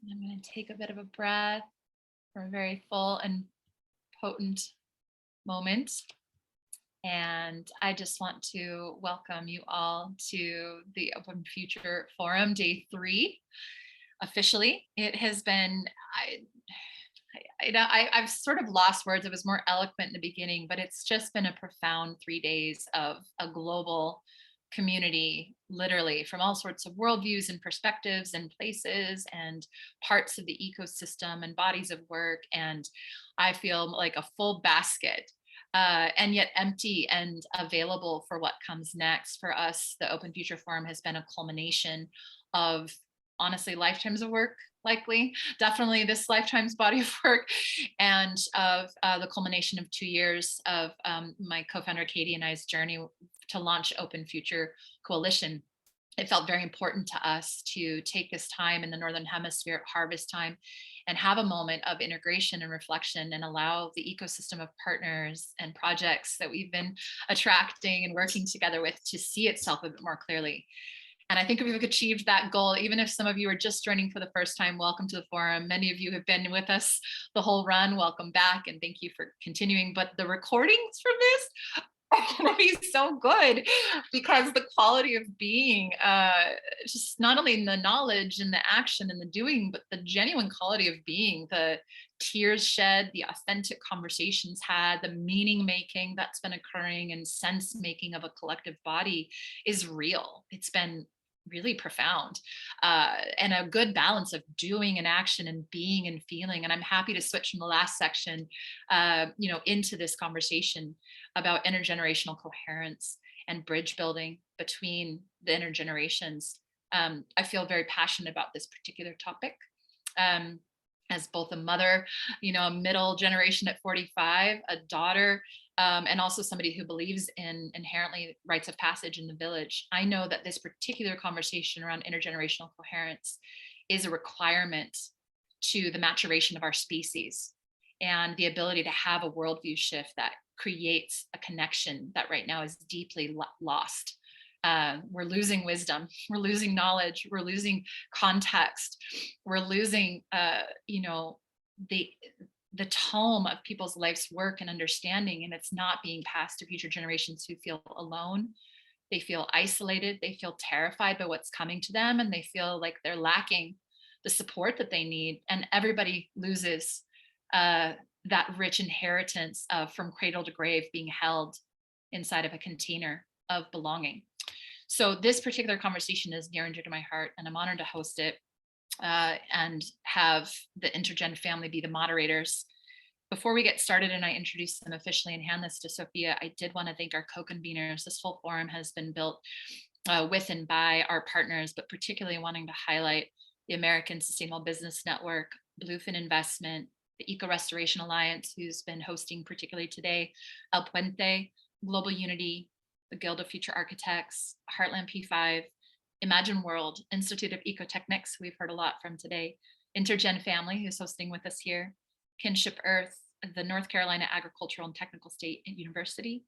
I'm going to take a bit of a breath for a very full and potent moment. And I just want to welcome you all to the Open Future Forum, day 3. Officially, it has been, I've sort of lost words. It was more eloquent in the beginning, but it's just been a profound 3 days of a global community, literally from all sorts of worldviews and perspectives and places and parts of the ecosystem and bodies of work. And I feel like a full basket, and yet empty and available for what comes next. For us, the Open Future Forum has been a culmination of, honestly, lifetimes of work, likely, definitely this lifetime's body of work, and of the culmination of 2 years of my co-founder Katie and I's journey to launch Open Future Coalition. It felt very important to us to take this time in the Northern Hemisphere at harvest time and have a moment of integration and reflection and allow the ecosystem of partners and projects that we've been attracting and working together with to see itself a bit more clearly. And I think we've achieved that goal. Even if some of you are just joining for the first time, welcome to the forum. Many of you have been with us the whole run. Welcome back, and thank you for continuing. But the recordings from this are going to be so good because the quality of being, just not only in the knowledge and the action and the doing, but the genuine quality of being, the tears shed, the authentic conversations had, the meaning making that's been occurring and sense making of a collective body is real. It's been really profound, and a good balance of doing and action and being and feeling. And I'm happy to switch from the last section, into this conversation about intergenerational coherence and bridge building between the intergenerations. I feel very passionate about this particular topic. As both a mother, a middle generation at 45, a daughter, and also somebody who believes in inherently rites of passage in the village, I know that this particular conversation around intergenerational coherence is a requirement to the maturation of our species and the ability to have a worldview shift that creates a connection that right now is deeply lost. We're losing wisdom, we're losing knowledge, we're losing context, we're losing, the tome of people's life's work and understanding, and it's not being passed to future generations who feel alone. They feel isolated, they feel terrified by what's coming to them, and they feel like they're lacking the support that they need, and everybody loses that rich inheritance of from cradle to grave being held inside of a container of belonging. So this particular conversation is near and dear to my heart, and I'm honored to host it and have the Intergen family be the moderators. Before we get started and I introduce them officially and hand this to Sofia, I did want to thank our co-conveners. This whole forum has been built with and by our partners, but particularly wanting to highlight the American Sustainable Business Network, Bluefin Investment, the Eco Restoration Alliance, who's been hosting particularly today, El Puente, Global Unity, the Guild of Future Architects, Heartland P5, Imagine World, Institute of Ecotechnics, we've heard a lot from today, Intergen family, who's hosting with us here, Kinship Earth, the North Carolina Agricultural and Technical State University,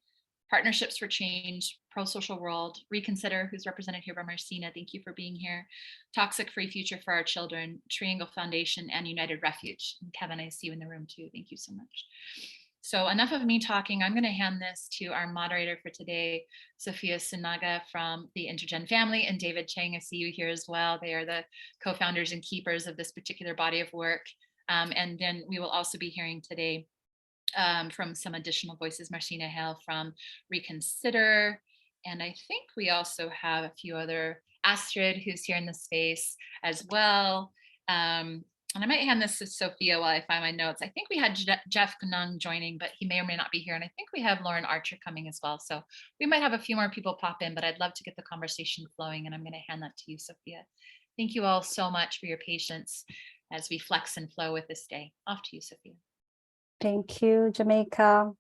Partnerships for Change, Prosocial World, Reconsider, who's represented here by Marcina, thank you for being here, Toxic Free Future for Our Children, Triangle Foundation, and United Refuge. And Kevin, I see you in the room too, thank you so much. So enough of me talking. I'm going to hand this to our moderator for today, Sofia Sunaga from the Intergen family, and David Chang, I see you here as well. They are the co-founders and keepers of this particular body of work. And then we will also be hearing today from some additional voices, Marcina Hale from Reconsider. And I think we also have a few other, Astrid, who's here in the space as well. And I might hand this to Sofia while I find my notes. I think we had Jeff Genung joining, but he may or may not be here. And I think we have Lauren Archer coming as well. So we might have a few more people pop in, but I'd love to get the conversation flowing. And I'm going to hand that to you, Sofia. Thank you all so much for your patience as we flex and flow with this day. Off to you, Sofia. Thank you, Jamaica.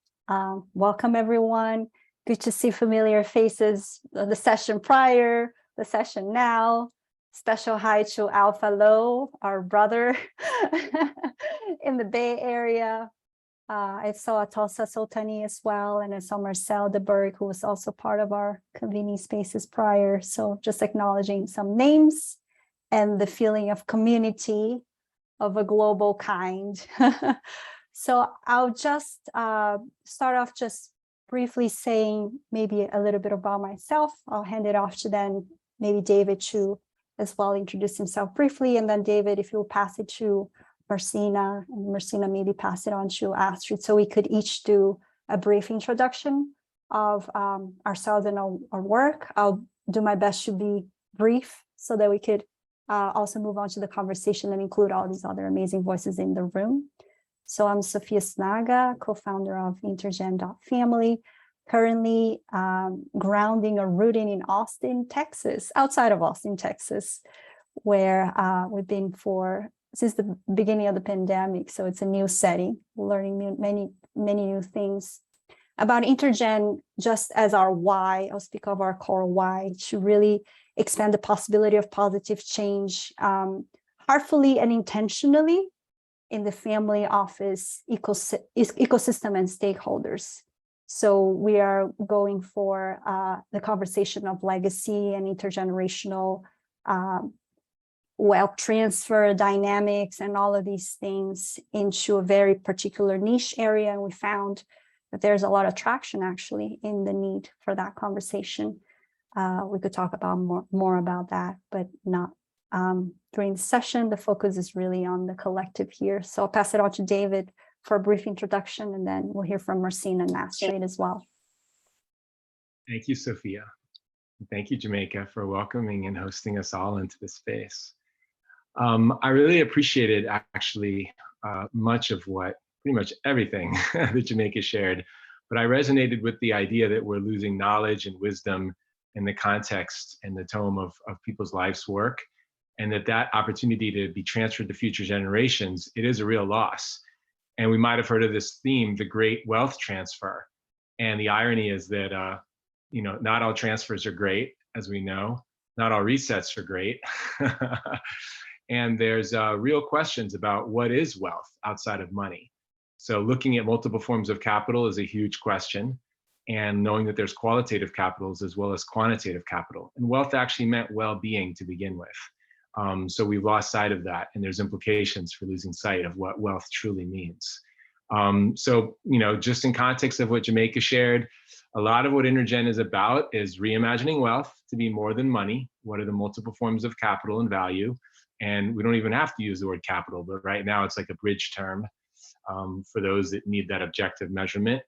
Welcome, everyone. Good to see familiar faces, the session prior, the session now. Special hi to Alpha Low, our brother in the Bay Area. I saw Atosa Sultani as well, and I saw Marcel de Berg, who was also part of our convening spaces prior. So just acknowledging some names and the feeling of community of a global kind. So I'll just start off just briefly saying maybe a little bit about myself. I'll hand it off to then maybe David to as well introduce himself briefly. And then David, if you'll pass it to Marcina, and Marcina maybe pass it on to Astrid, so we could each do a brief introduction of ourselves and our work. I'll do my best to be brief so that we could also move on to the conversation and include all these other amazing voices in the room. So I'm Sofia Sunaga, co-founder of Intergen.family, currently grounding or rooting in Austin, Texas, outside of Austin, Texas, where we've been since the beginning of the pandemic. So it's a new setting, learning many new things about Intergen, just as our why. I'll speak of our core why, to really expand the possibility of positive change heartfully and intentionally in the family office ecosystem and stakeholders. So we are going for the conversation of legacy and intergenerational wealth transfer dynamics and all of these things into a very particular niche area. And we found that there's a lot of traction actually in the need for that conversation. We could talk about more about that, but not during the session. The focus is really on the collective here. So I'll pass it on to David for a brief introduction, and then we'll hear from Marcina and Astrid as well. Thank you, Sofia. Thank you, Jamaica, for welcoming and hosting us all into this space. I really appreciated actually pretty much everything that Jamaica shared, but I resonated with the idea that we're losing knowledge and wisdom in the context and the tome of people's life's work, and that opportunity to be transferred to future generations, it is a real loss. And we might have heard of this theme, the great wealth transfer. And the irony is that, not all transfers are great, as we know, not all resets are great. And there's real questions about what is wealth outside of money. So looking at multiple forms of capital is a huge question, and knowing that there's qualitative capitals as well as quantitative capital. And wealth actually meant well-being to begin with. So we've lost sight of that, and there's implications for losing sight of what wealth truly means. So, just in context of what Jamaica shared, a lot of what Intergen is about is reimagining wealth to be more than money. What are the multiple forms of capital and value? And we don't even have to use the word capital, but right now it's like a bridge term for those that need that objective measurement.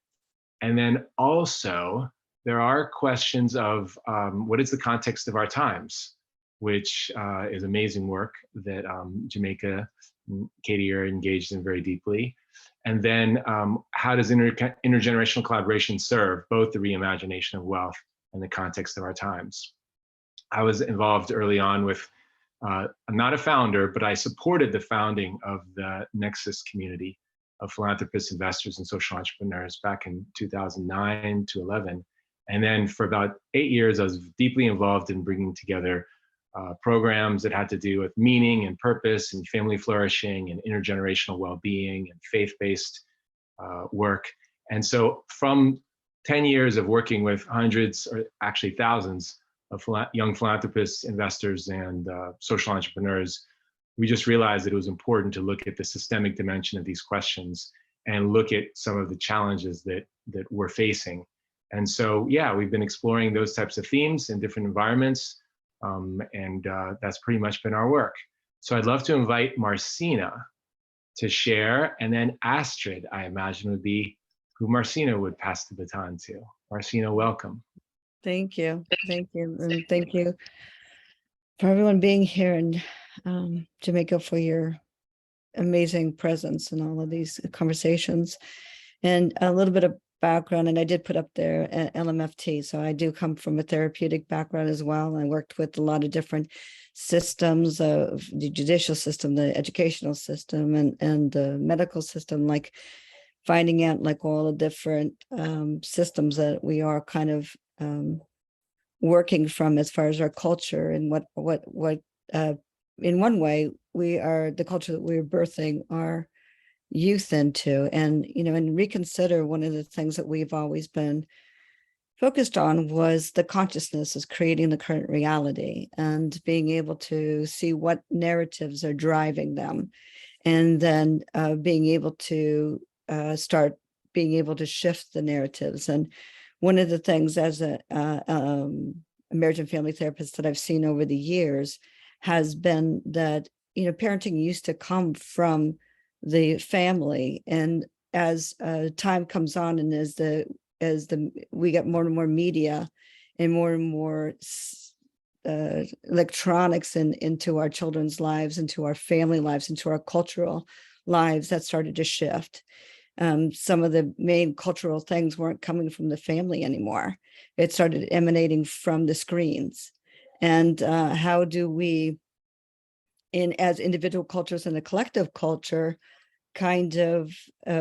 And then also, there are questions of what is the context of our times, which is amazing work that Jamaica and Katie are engaged in very deeply. And then how does intergenerational collaboration serve both the reimagination of wealth and the context of our times? I was involved early on with, I'm not a founder, but I supported the founding of the Nexus community of philanthropists, investors, and social entrepreneurs back in 2009 to 11. And then for about 8 years, I was deeply involved in bringing together programs that had to do with meaning and purpose and family flourishing and intergenerational well-being and faith-based work. And so from 10 years of working with hundreds, or actually thousands, of young philanthropists, investors, and social entrepreneurs, we just realized that it was important to look at the systemic dimension of these questions and look at some of the challenges that we're facing. And so, yeah, we've been exploring those types of themes in different environments. And that's pretty much been our work. So I'd love to invite Marcina to share, and then Astrid, I imagine, would be who Marcina would pass the baton to. Marcina, welcome. Thank you. Thank you. And thank you for everyone being here in Jamaica, for your amazing presence in all of these conversations. And a little bit of background, and I did put up there LMFT. So I do come from a therapeutic background as well. I worked with a lot of different systems of the judicial system, the educational system, and the medical system, like finding out like all the different systems that we are kind of working from as far as our culture, and what in one way we are the culture that we're birthing our youth into. And and reconsider, one of the things that we've always been focused on was the consciousness is creating the current reality and being able to see what narratives are driving them. and then being able to start being able to shift the narratives. And one of the things as a marriage and family therapist that I've seen over the years has been that, parenting used to come from the family, and as time comes on, and as we get more and more media and more electronics into our children's lives, into our family lives, into our cultural lives, that started to shift. Some of the main cultural things weren't coming from the family anymore. It started emanating from the screens. And how do we, as individual cultures and a collective culture, kind of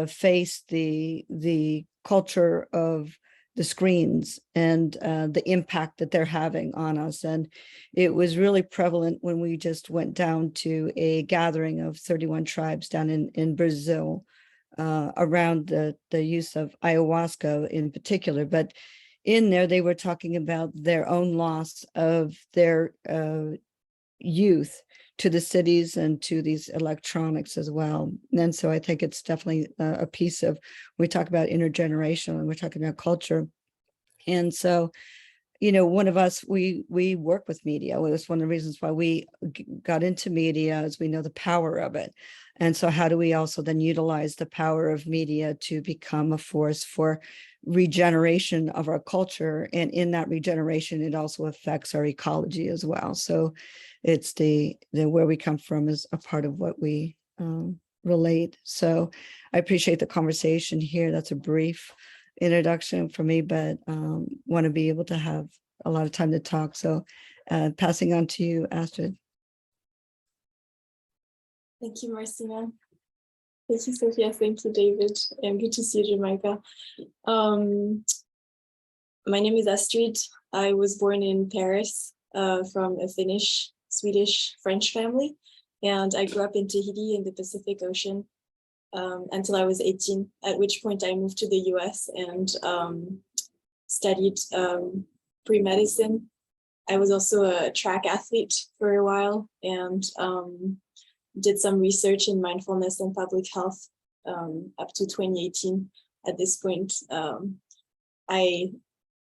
face the culture of the screens and the impact that they're having on us? And it was really prevalent when we just went down to a gathering of 31 tribes down in Brazil around the use of ayahuasca in particular. But in there, they were talking about their own loss of their youth to the cities and to these electronics as well. And so I think it's definitely a piece of, we talk about intergenerational and we're talking about culture. And so, one of us, we work with media. It was one of the reasons why we got into media, as we know the power of it. And so how do we also then utilize the power of media to become a force for regeneration of our culture? And in that regeneration, it also affects our ecology as well. So it's the where we come from is a part of what we relate. So I appreciate the conversation here. That's a brief introduction for me, but want to be able to have a lot of time to talk. So passing on to you, Astrid. Thank you, Marcina. Thank you, Sofia. Thank you, David. And good to see you, Jamaica. My name is Astrid. I was born in Paris from a Finnish, Swedish, French family. And I grew up in Tahiti in the Pacific Ocean until I was 18, at which point I moved to the US and studied pre-medicine. I was also a track athlete for a while and did some research in mindfulness and public health up to 2018. At this point, I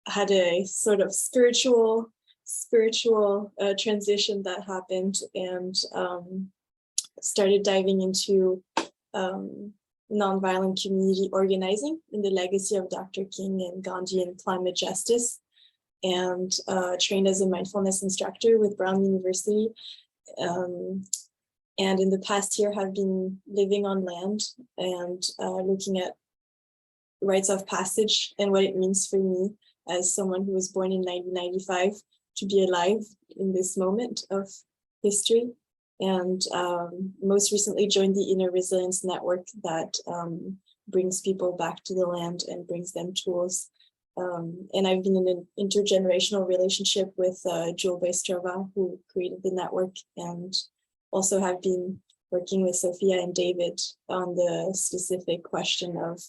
had a sort of spiritual transition that happened, and started diving into nonviolent community organizing in the legacy of Dr. King and Gandhi and climate justice, and trained as a mindfulness instructor with Brown University. And in the past year have been living on land and looking at rites of passage and what it means for me as someone who was born in 1995 to be alive in this moment of history. And most recently joined the Inner Resilience Network that brings people back to the land and brings them tools. And I've been in an intergenerational relationship with Joel Baistrova, who created the network, and also have been working with Sofia and David on the specific question of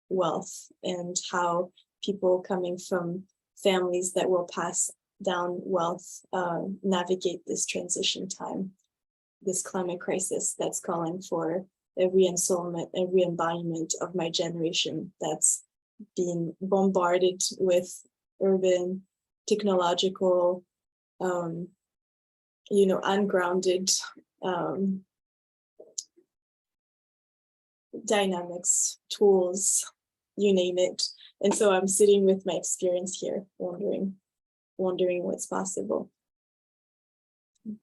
wealth and how people coming from families that will pass down wealth navigate this transition time, this climate crisis that's calling for a re-ensoulment and re-embodiment of my generation that's being bombarded with urban, technological, ungrounded dynamics, tools, you name it. And so I'm sitting with my experience here, wondering what's possible.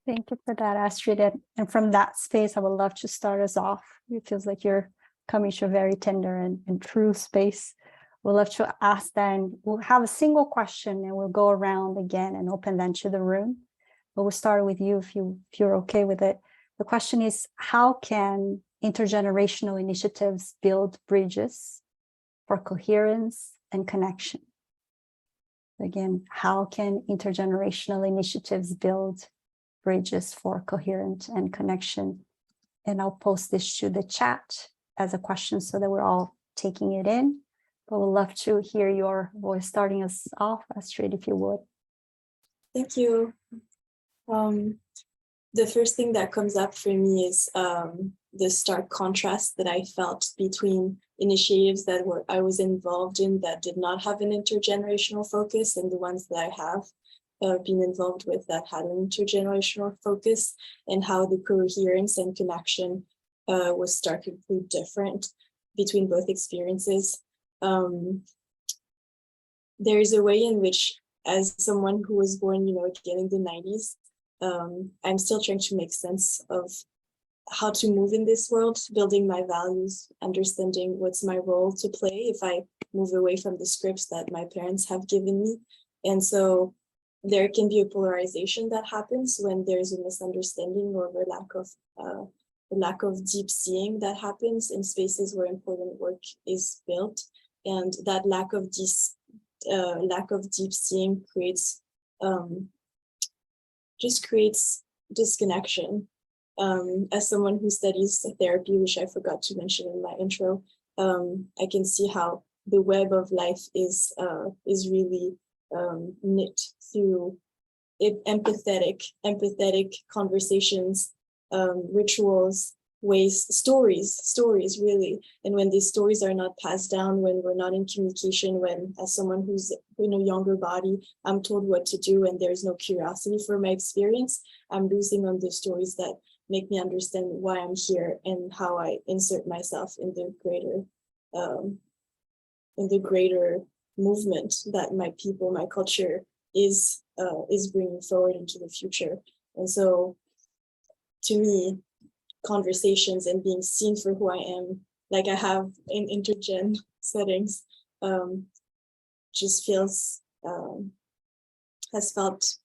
Thank you for that, Astrid. And from that space, I would love to start us off. It feels like you're coming to a very tender and true space. We'd love to ask then, we'll have a single question and we'll go around again and open then to the room. But we'll start with you if you're okay with it. The question is, how can intergenerational initiatives build bridges for coherence and connection? Again, how can intergenerational initiatives build bridges for coherence and connection? And I'll post this to the chat as a question so that we're all taking it in. But we'd love to hear your voice starting us off, Astrid, if you would. Thank you. The the first thing that comes up for me is the stark contrast that I felt between initiatives that I was involved in that did not have an intergenerational focus and the ones that I have been involved with that had an intergenerational focus, and how the coherence and connection was starkly different between both experiences. There is a way in which, as someone who was born, again in the 90s, I'm still trying to make sense of how to move in this world, building my values, understanding what's my role to play if I move away from the scripts that my parents have given me. And so there can be a polarization that happens when there's a misunderstanding or a lack of deep seeing that happens in spaces where important work is built. And that lack of deep seeing creates disconnection. As someone who studies therapy, which I forgot to mention in my intro, I can see how the web of life is really knit through empathetic conversations, rituals, stories really. And when these stories are not passed down, when we're not in communication, when as someone who's in a younger body, I'm told what to do and there's no curiosity for my experience, I'm losing on the stories that make me understand why I'm here and how I insert myself in the greater movement that my people, my culture is bringing forward into the future. And so to me, conversations and being seen for who I am, like I have in Intergen settings, just has felt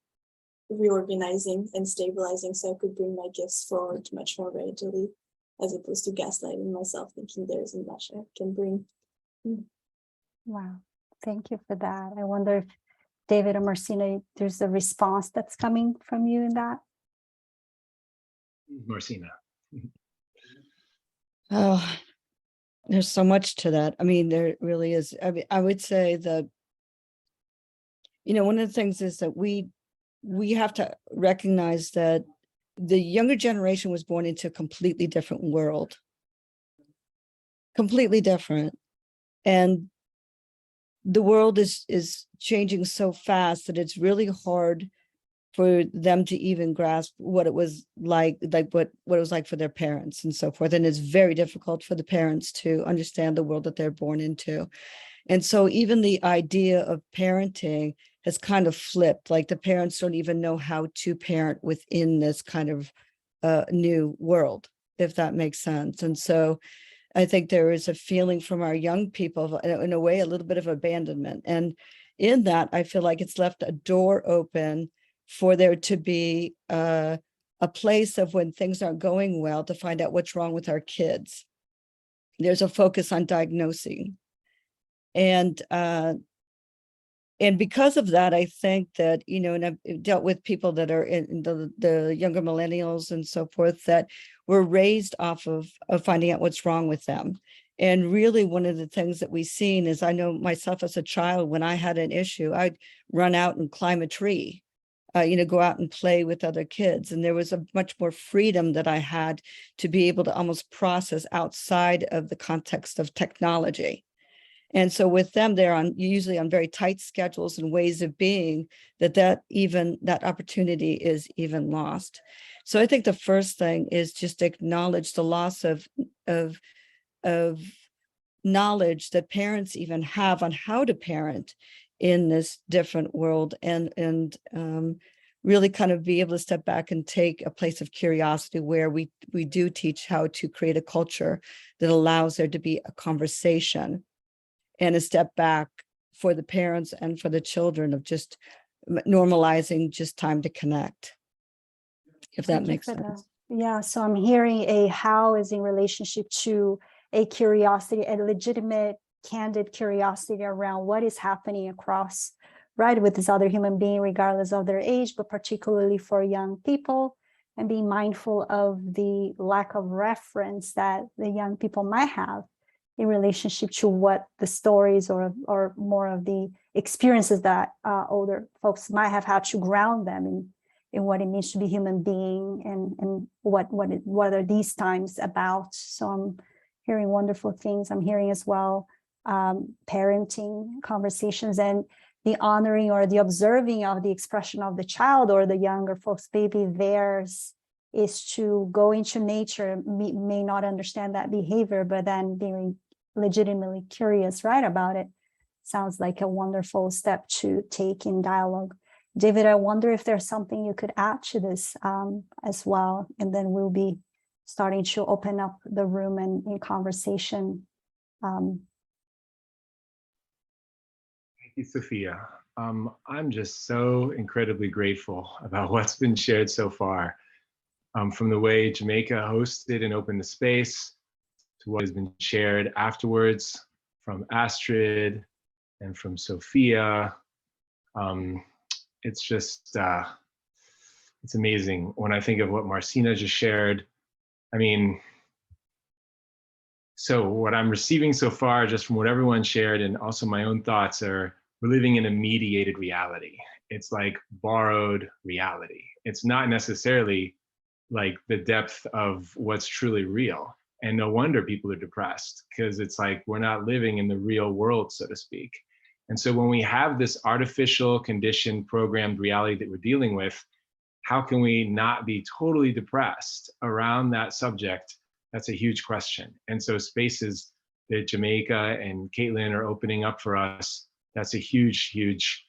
reorganizing and stabilizing, so I could bring my gifts forward much more readily, as opposed to gaslighting myself, thinking there isn't much I can bring. Wow, thank you for that. I wonder if David or Marcina, there's a response that's coming from you in that? Marcina. Oh, there's so much to that. I mean, there really is. I mean, I would say that, one of the things is that we have to recognize that the younger generation was born into a completely different world, completely different. And the world is changing so fast that it's really hard for them to even grasp what it was like what it was like for their parents and so forth. And it's very difficult for the parents to understand the world that they're born into. And so even the idea of parenting has kind of flipped, like the parents don't even know how to parent within this kind of new world, if that makes sense. And so I think there is a feeling from our young people, in a way, a little bit of abandonment. And in that, I feel like it's left a door open for there to be a place of, when things aren't going well, to find out what's wrong with our kids. There's a focus on diagnosing. And because of that, I think that, and I've dealt with people that are in the younger millennials and so forth, that were raised off of finding out what's wrong with them. And really, one of the things that we've seen is, I know myself as a child, when I had an issue, I'd run out and climb a tree, go out and play with other kids. And there was a much more freedom that I had to be able to almost process outside of the context of technology. And so with them, they're usually on very tight schedules and ways of being, that opportunity is even lost. So I think the first thing is just acknowledge the loss of knowledge that parents even have on how to parent in this different world, and really kind of be able to step back and take a place of curiosity where we do teach how to create a culture that allows there to be a conversation and a step back for the parents and for the children, of just normalizing just time to connect, if that makes sense. Yeah, so I'm hearing a how is in relationship to a curiosity, a legitimate, candid curiosity around what is happening across, right, with this other human being, regardless of their age, but particularly for young people, and being mindful of the lack of reference that the young people might have in relationship to what the stories or more of the experiences that older folks might have had to ground them in what it means to be human being, and what are these times about. So I'm hearing wonderful things. I'm hearing as well parenting conversations and the honoring or the observing of the expression of the child or the younger folks. Maybe theirs is to go into nature, may not understand that behavior, but then being legitimately curious, right, about it. Sounds like a wonderful step to take in dialogue. David, I wonder if there's something you could add to this as well, and then we'll be starting to open up the room and in conversation. Thank you, Sofia. I'm just so incredibly grateful about what's been shared so far, from the way Jamaica hosted and opened the space to what has been shared afterwards from Astrid and from Sofia. It's just, it's amazing when I think of what Marcina just shared. I mean, so what I'm receiving so far, just from what everyone shared and also my own thoughts, are we're living in a mediated reality. It's like borrowed reality. It's not necessarily like the depth of what's truly real. And no wonder people are depressed, because it's like we're not living in the real world, so to speak. And so when we have this artificial, conditioned, programmed reality that we're dealing with, how can we not be totally depressed around that subject? That's a huge question. And so spaces that Jamaica and Caitlin are opening up for us, that's a huge, huge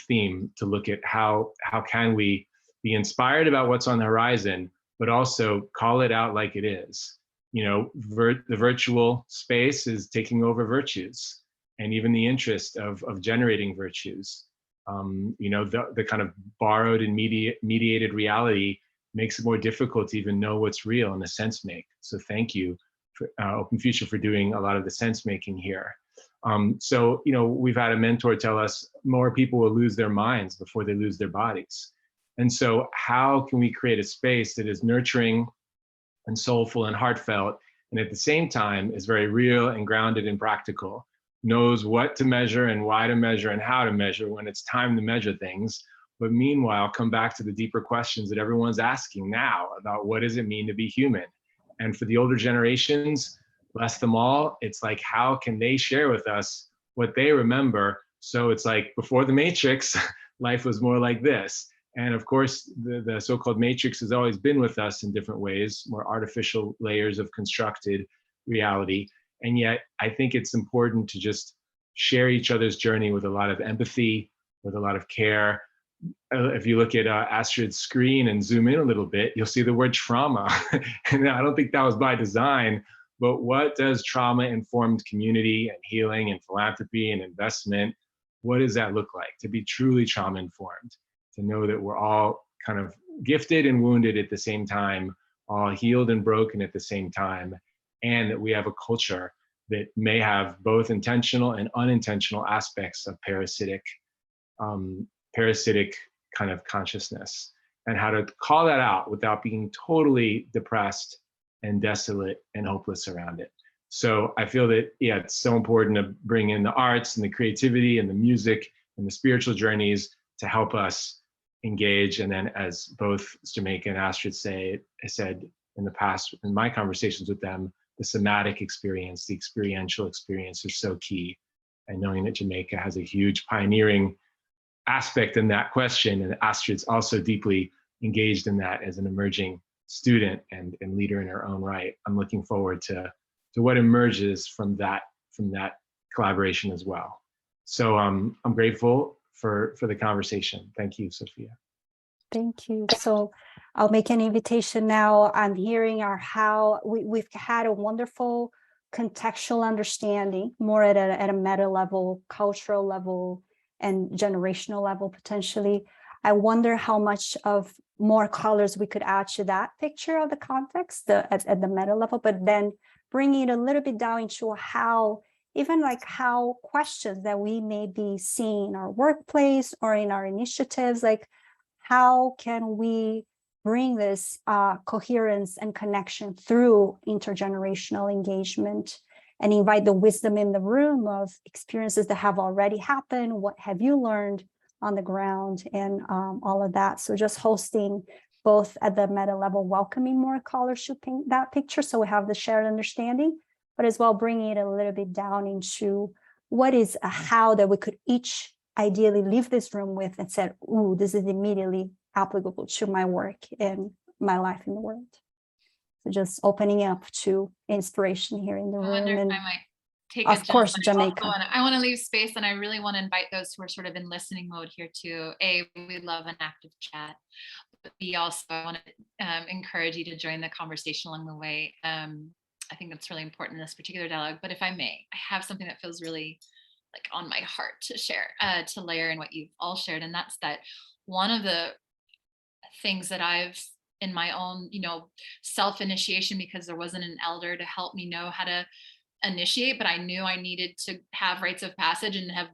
theme to look at. How can we be inspired about what's on the horizon, but also call it out like it is? You know, the virtual space is taking over virtues, and even the interest of generating virtues. You know, the kind of borrowed and mediated reality makes it more difficult to even know what's real and the sense make. So thank you, for, Open Future, for doing a lot of the sense making here. So, you know, we've had a mentor tell us more people will lose their minds before they lose their bodies. And so how can we create a space that is nurturing and soulful and heartfelt, and at the same time is very real and grounded and practical, knows what to measure and why to measure and how to measure when it's time to measure things, but meanwhile come back to the deeper questions that everyone's asking now about what does it mean to be human? And for the older generations, bless them all, it's like, how can they share with us what they remember? So it's like, before the Matrix, life was more like this. And of course, the so-called Matrix has always been with us in different ways, more artificial layers of constructed reality. And yet, I think it's important to just share each other's journey with a lot of empathy, with a lot of care. If you look at Astrid's screen and zoom in a little bit, you'll see the word trauma. And I don't think that was by design, but what does trauma-informed community and healing and philanthropy and investment, what does that look like to be truly trauma-informed? To know that we're all kind of gifted and wounded at the same time, all healed and broken at the same time, and that we have a culture that may have both intentional and unintentional aspects of parasitic kind of consciousness, and how to call that out without being totally depressed and desolate and hopeless around it. So I feel that, yeah, it's so important to bring in the arts and the creativity and the music and the spiritual journeys to help us engage. And then, as both Jamaica and Astrid said in the past, in my conversations with them, the somatic experience, the experiential experience is so key. And knowing that Jamaica has a huge pioneering aspect in that question, and Astrid's also deeply engaged in that as an emerging student and leader in her own right. I'm looking forward to what emerges from that collaboration as well. So I'm grateful for the conversation. Thank you, Sofia. Thank you. So I'll make an invitation now. I'm hearing how we've had a wonderful contextual understanding, more at a meta level, cultural level, and generational level potentially. I wonder how much of more colors we could add to that picture of the context at the meta level, but then bringing it a little bit down into how, even like how questions that we may be seeing in our workplace or in our initiatives, like how can we bring this coherence and connection through intergenerational engagement, and invite the wisdom in the room of experiences that have already happened. What have you learned on the ground and all of that. So just hosting both at the meta level, welcoming more color shooting that picture, so we have the shared understanding, but as well bringing it a little bit down into what is a how that we could each ideally leave this room with and said, ooh, this is immediately applicable to my work and my life in the world. So just opening up to inspiration here in the room. I wonder if and I might take of course, Jamaica. I want to leave space, and I really want to invite those who are sort of in listening mode here too. A, we love an active chat. But B, also, I want to encourage you to join the conversation along the way. I think that's really important in this particular dialogue. But if I may, I have something that feels really like on my heart to share, to layer in what you've all shared. And that's that one of the things that I've in my own, self-initiation, because there wasn't an elder to help me know how to initiate, but I knew I needed to have rites of passage and have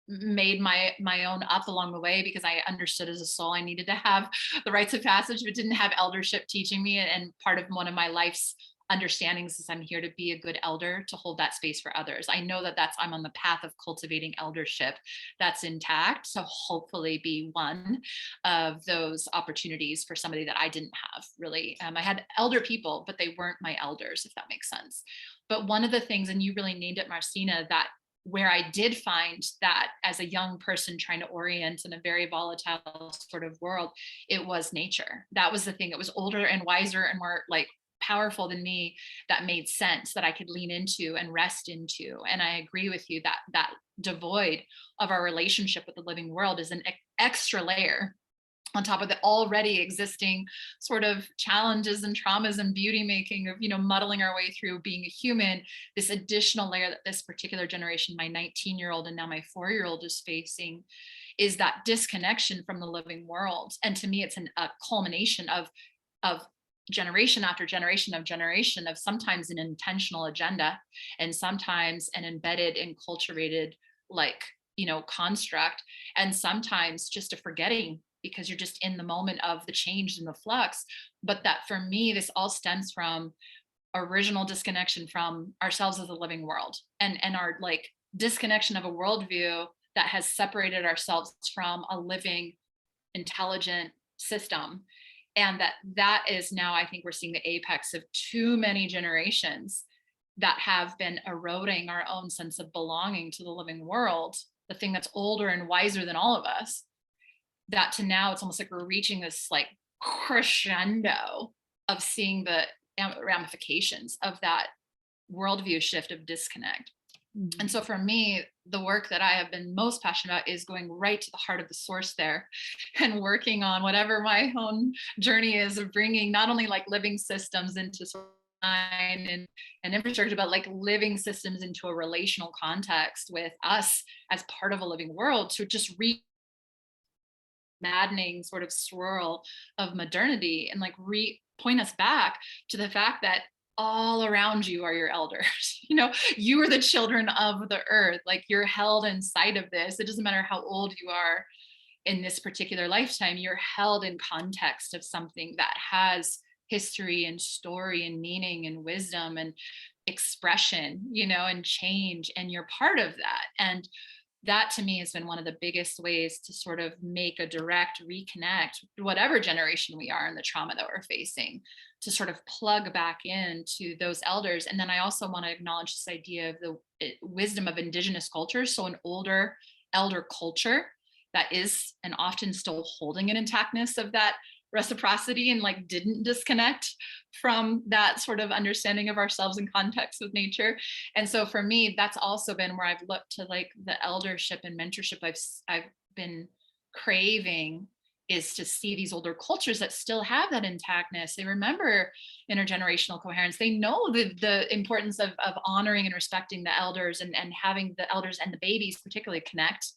made my own up along the way, because I understood as a soul I needed to have the rites of passage, but didn't have eldership teaching me. And part of one of my life's understandings is I'm here to be a good elder, to hold that space for others. I know that I'm on the path of cultivating eldership that's intact. So hopefully be one of those opportunities for somebody that I didn't have really. I had elder people, but they weren't my elders, if that makes sense. But one of the things, and you really named it, Marcina, that where I did find that as a young person trying to orient in a very volatile sort of world, it was nature. That was the thing. It was older and wiser and more like powerful than me, that made sense, that I could lean into and rest into. And I agree with you that devoid of our relationship with the living world is an extra layer on top of the already existing sort of challenges and traumas and beauty making of, muddling our way through being a human. This additional layer that this particular generation, my 19-year-old and now my 4-year-old, is facing, is that disconnection from the living world. And to me, it's a culmination of generation after generation of sometimes an intentional agenda, and sometimes an embedded and cultivated construct, and sometimes just a forgetting, because you're just in the moment of the change and the flux. But that for me, this all stems from original disconnection from ourselves as a living world, and our disconnection of a worldview that has separated ourselves from a living, intelligent system. And that is now, I think we're seeing the apex of too many generations that have been eroding our own sense of belonging to the living world, the thing that's older and wiser than all of us, that to now it's almost like we're reaching this crescendo of seeing the ramifications of that worldview shift of disconnect. Mm-hmm. And so for me, the work that I have been most passionate about is going right to the heart of the source there, and working on whatever my own journey is of bringing not only living systems into design and infrastructure, but living systems into a relational context with us as part of a living world, to just maddening sort of swirl of modernity, and point us back to the fact that all around you are your elders. You are the children of the earth. You're held in sight of this. It doesn't matter how old you are in this particular lifetime, you're held in context of something that has history and story and meaning and wisdom and expression, and change, and you're part of that. And that to me has been one of the biggest ways to sort of make a direct reconnect, whatever generation we are, and the trauma that we're facing, to sort of plug back into those elders. And then I also want to acknowledge this idea of the wisdom of indigenous cultures. So an older elder culture that is, and often still holding an intactness of that reciprocity, and didn't disconnect from that sort of understanding of ourselves in context with nature. And so for me, that's also been where I've looked to the eldership and mentorship I've been craving, is to see these older cultures that still have that intactness. They remember intergenerational coherence. They know the importance of honoring and respecting the elders, and having the elders and the babies particularly connect,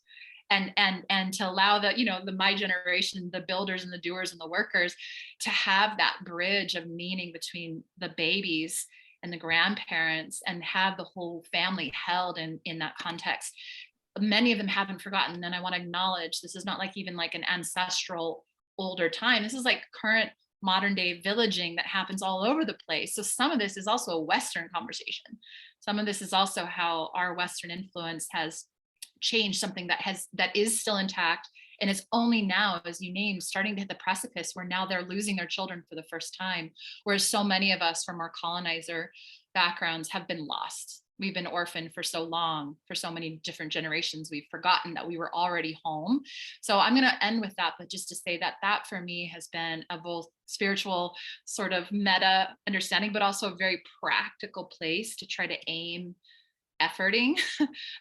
and to allow the my generation, the builders and the doers and the workers, to have that bridge of meaning between the babies and the grandparents, and have the whole family held in that context. Many of them haven't forgotten. And I want to acknowledge, this is not even an ancestral older time. This is current modern day villaging that happens all over the place. So some of this is also a Western conversation. Some of this is also how our Western influence has changed something that is still intact And it's only now, as you named, starting to hit the precipice where now they're losing their children for the first time. Whereas so many of us from our colonizer backgrounds have been lost. We've been orphaned for so long, for so many different generations, we've forgotten that we were already home. So I'm going to end with that, but just to say that that for me has been a both spiritual sort of meta understanding, but also a very practical place to try to aim efforting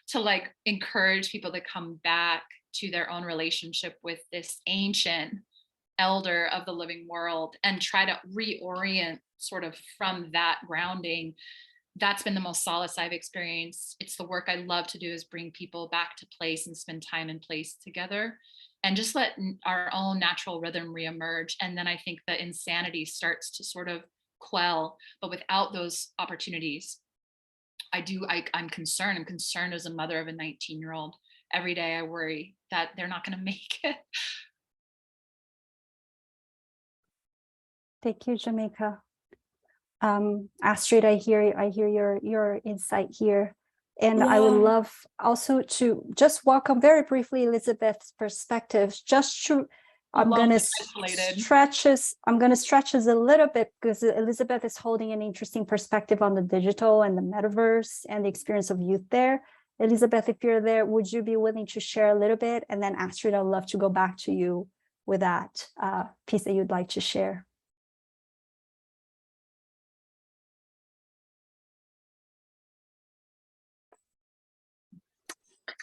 to like encourage people to come back to their own relationship with this ancient elder of the living world and try to reorient sort of from that grounding. That's been the most solace I've experienced. It's the work I love to do, is bring people back to place and spend time in place together and just let our own natural rhythm reemerge. And then I think the insanity starts to sort of quell, but without those opportunities, I'm concerned. I'm concerned as a mother of a 19-year-old. Every day I worry that they're not going to make it. Thank you, Jamaica. Astrid, I hear your insight here. And I would love also to just welcome very briefly Elizabeth's perspectives. I'm going to stretch us a little bit, because Elizabeth is holding an interesting perspective on the digital and the metaverse and the experience of youth there. Elizabeth, if you're there, would you be willing to share a little bit? And then Astrid, I'd love to go back to you with that piece that you'd like to share.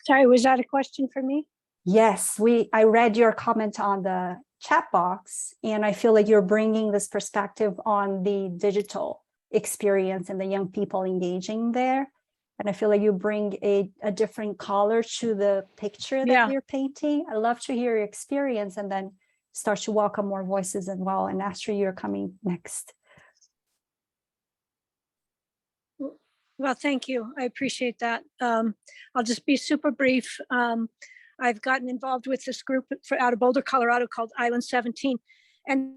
Sorry, was that a question for me? Yes, I read your comment on the chat box, and I feel like you're bringing this perspective on the digital experience and the young people engaging there. And I feel like you bring a different color to the picture that you're painting. I love to hear your experience and then start to welcome more voices as well. And Astrid, you're coming next. Well, thank you. I appreciate that. I'll just be super brief. I've gotten involved with this group out of Boulder, Colorado called Island 17. And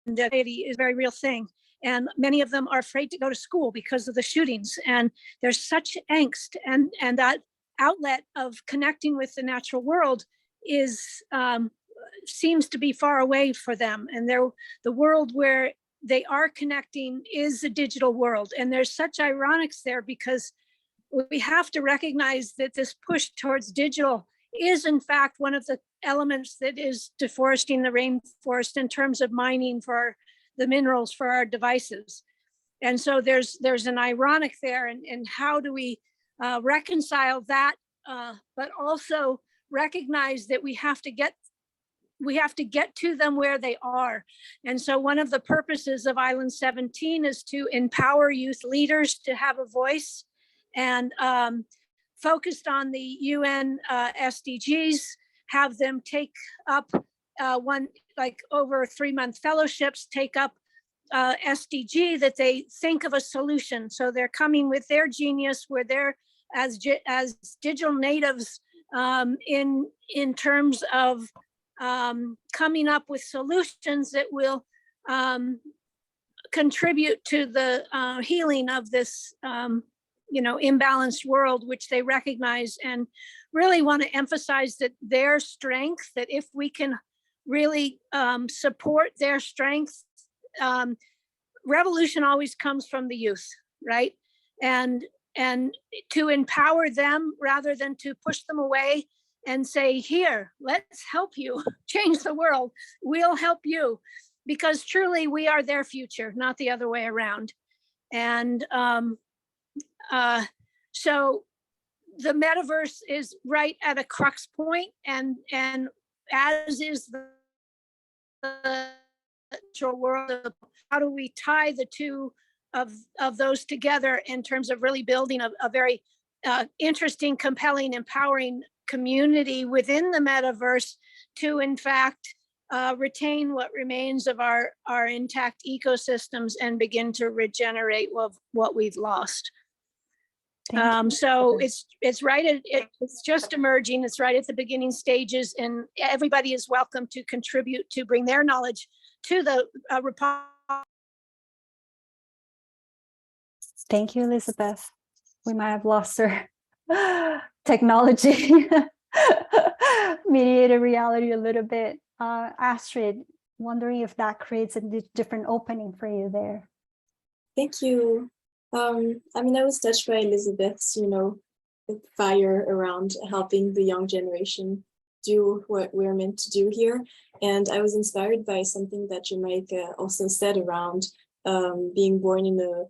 that is a very real thing. And many of them are afraid to go to school because of the shootings. And there's such angst, and that outlet of connecting with the natural world is seems to be far away for them. And the world where they are connecting is a digital world. And there's such ironics there, because we have to recognize that this push towards digital is in fact one of the elements that is deforesting the rainforest in terms of mining for the minerals for our devices. And so there's an ironic there, and how do we reconcile that, but also recognize that we have to get to them where they are. And so one of the purposes of Island 17 is to empower youth leaders to have a voice, and focused on the UN SDGs, have them take up over 3-month fellowships, take up SDG that they think of a solution. So they're coming with their genius, where they're as digital natives in terms of coming up with solutions that will contribute to the healing of this imbalanced world, which they recognize, and really want to emphasize that their strength, that if we can really support their strength, revolution always comes from the youth, right? And to empower them rather than to push them away and say, here, let's help you change the world. We'll help you, because truly we are their future, not the other way around. And so the metaverse is right at a crux point, and as is the natural world. How do we tie the two of those together in terms of really building a very interesting, compelling, empowering community within the metaverse to, in fact, retain what remains of our intact ecosystems and begin to regenerate what we've lost. So it's right it's just emerging. It's right at the beginning stages, and everybody is welcome to contribute, to bring their knowledge to the Thank you, Elizabeth. We might have lost her. Technology mediated reality a little bit. Astrid, wondering if that creates a different opening for you there. Thank you. I mean, I was touched by Elizabeth's, fire around helping the young generation do what we're meant to do here. And I was inspired by something that Jamaica also said around being born in a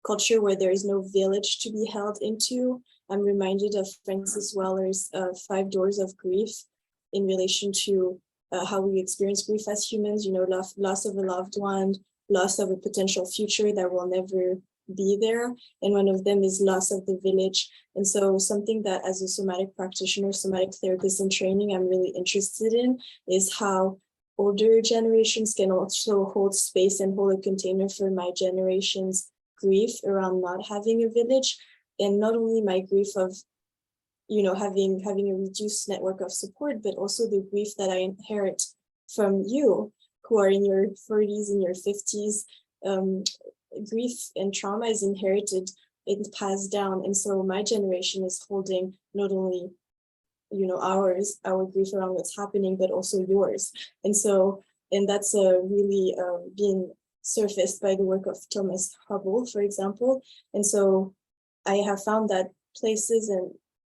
culture where there is no village to be held into. I'm reminded of Francis Weller's 5 Doors of Grief in relation to how we experience grief as humans, loss of a loved one, loss of a potential future that will never be there. And one of them is loss of the village. And so something that as a somatic practitioner, somatic therapist in training, I'm really interested in is how older generations can also hold space and hold a container for my generation's grief around not having a village. And not only my grief of, having a reduced network of support, but also the grief that I inherit from you who are in your 40s, in your 50s. Grief and trauma is inherited, it's passed down. And so my generation is holding not only, our grief around what's happening, but also yours. And that's really being surfaced by the work of Thomas Hubble, for example. And so I have found that places and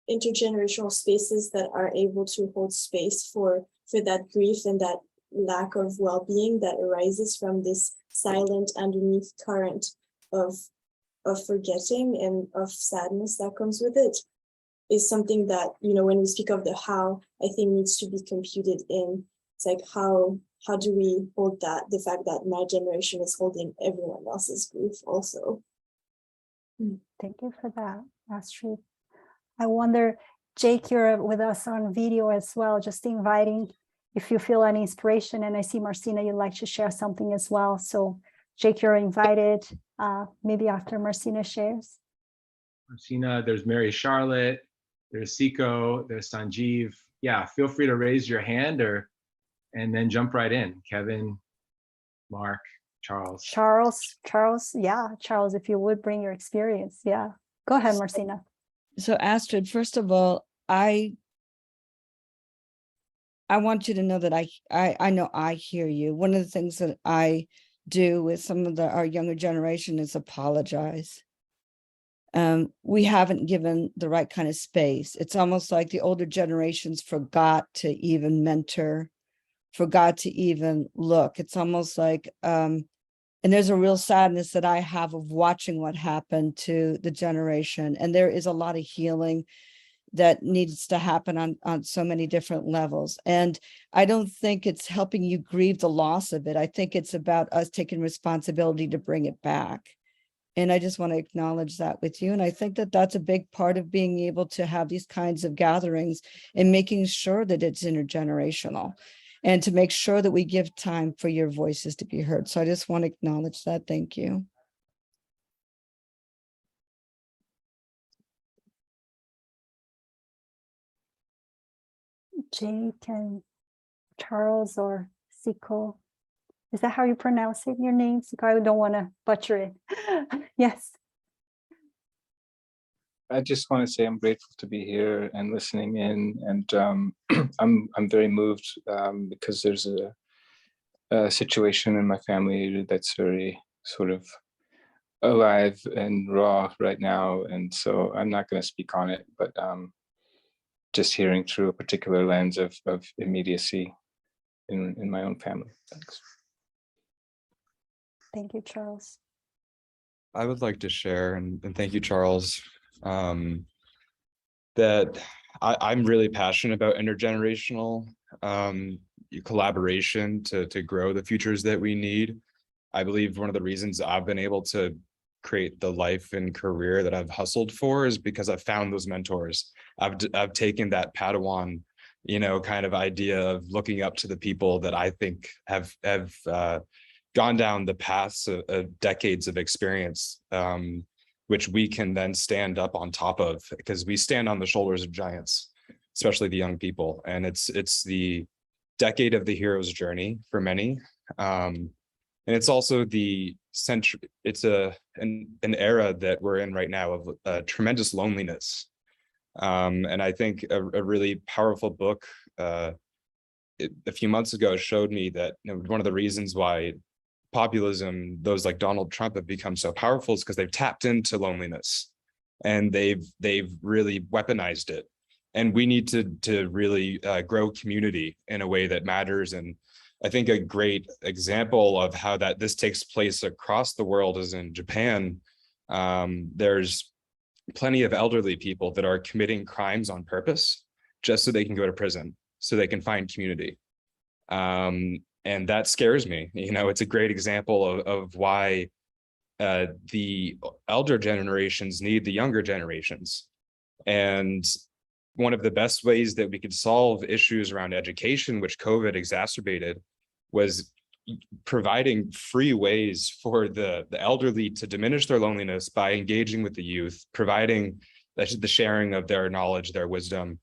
intergenerational spaces that are able to hold space for that grief and that lack of well-being that arises from this silent underneath current of forgetting and of sadness that comes with it is something that, when we speak of the how, I think needs to be computed in. It's like, how do we hold that, the fact that my generation is holding everyone else's grief also. Thank you for that, Astrid. I wonder, Jake, you're with us on video as well, just inviting if you feel any inspiration. And I see Marcina, you'd like to share something as well. So Jake, you're invited, maybe after Marcina shares. Marcina, there's Mary Charlotte, there's Siko, there's Sanjeev. Yeah, feel free to raise your hand and then jump right in. Kevin, Mark, Charles. Charles, yeah, Charles, if you would bring your experience. Yeah, go ahead, Marcina. So Astrid, first of all, I want you to know that I know I hear you. One of the things that I do with some of our younger generation is apologize. We haven't given the right kind of space. It's almost like the older generations forgot to even mentor, forgot to even look. It's almost like, and there's a real sadness that I have of watching what happened to the generation. And there is a lot of healing that needs to happen on so many different levels. And I don't think it's helping you grieve the loss of it. I think it's about us taking responsibility to bring it back. And I just want to acknowledge that with you. And I think that that's a big part of being able to have these kinds of gatherings and making sure that it's intergenerational and to make sure that we give time for your voices to be heard. So I just want to acknowledge that. Thank you. Jake and Charles or Siko. Is that how you pronounce it, your name? Siko, I don't want to butcher it. Yes. I just want to say I'm grateful to be here and listening in, and I'm very moved because there's a situation in my family that's very sort of alive and raw right now, and so I'm not going to speak on it, but just hearing through a particular lens of immediacy in my own family. Thanks. Thank you, Charles. I would like to share, and thank you, Charles, that I'm really passionate about intergenerational collaboration to grow the futures that we need. I believe one of the reasons I've been able to create the life and career that I've hustled for is because I've found those mentors. I've taken that Padawan, kind of idea of looking up to the people that I think have gone down the paths of decades of experience, which we can then stand up on top of, because we stand on the shoulders of giants, especially the young people. And it's the decade of the hero's journey for many. And it's also it's an era that we're in right now of tremendous loneliness. And I think a really powerful book a few months ago showed me that one of the reasons why populism, those like Donald Trump, have become so powerful is because they've tapped into loneliness and they've really weaponized it. And we need to really grow community in a way that matters. And I think a great example of how this takes place across the world is in Japan. There's plenty of elderly people that are committing crimes on purpose just so they can go to prison, so they can find community. And that scares me. It's a great example of why the elder generations need the younger generations. And one of the best ways that we could solve issues around education, which COVID exacerbated, was providing free ways for the elderly to diminish their loneliness by engaging with the youth, providing the sharing of their knowledge, their wisdom,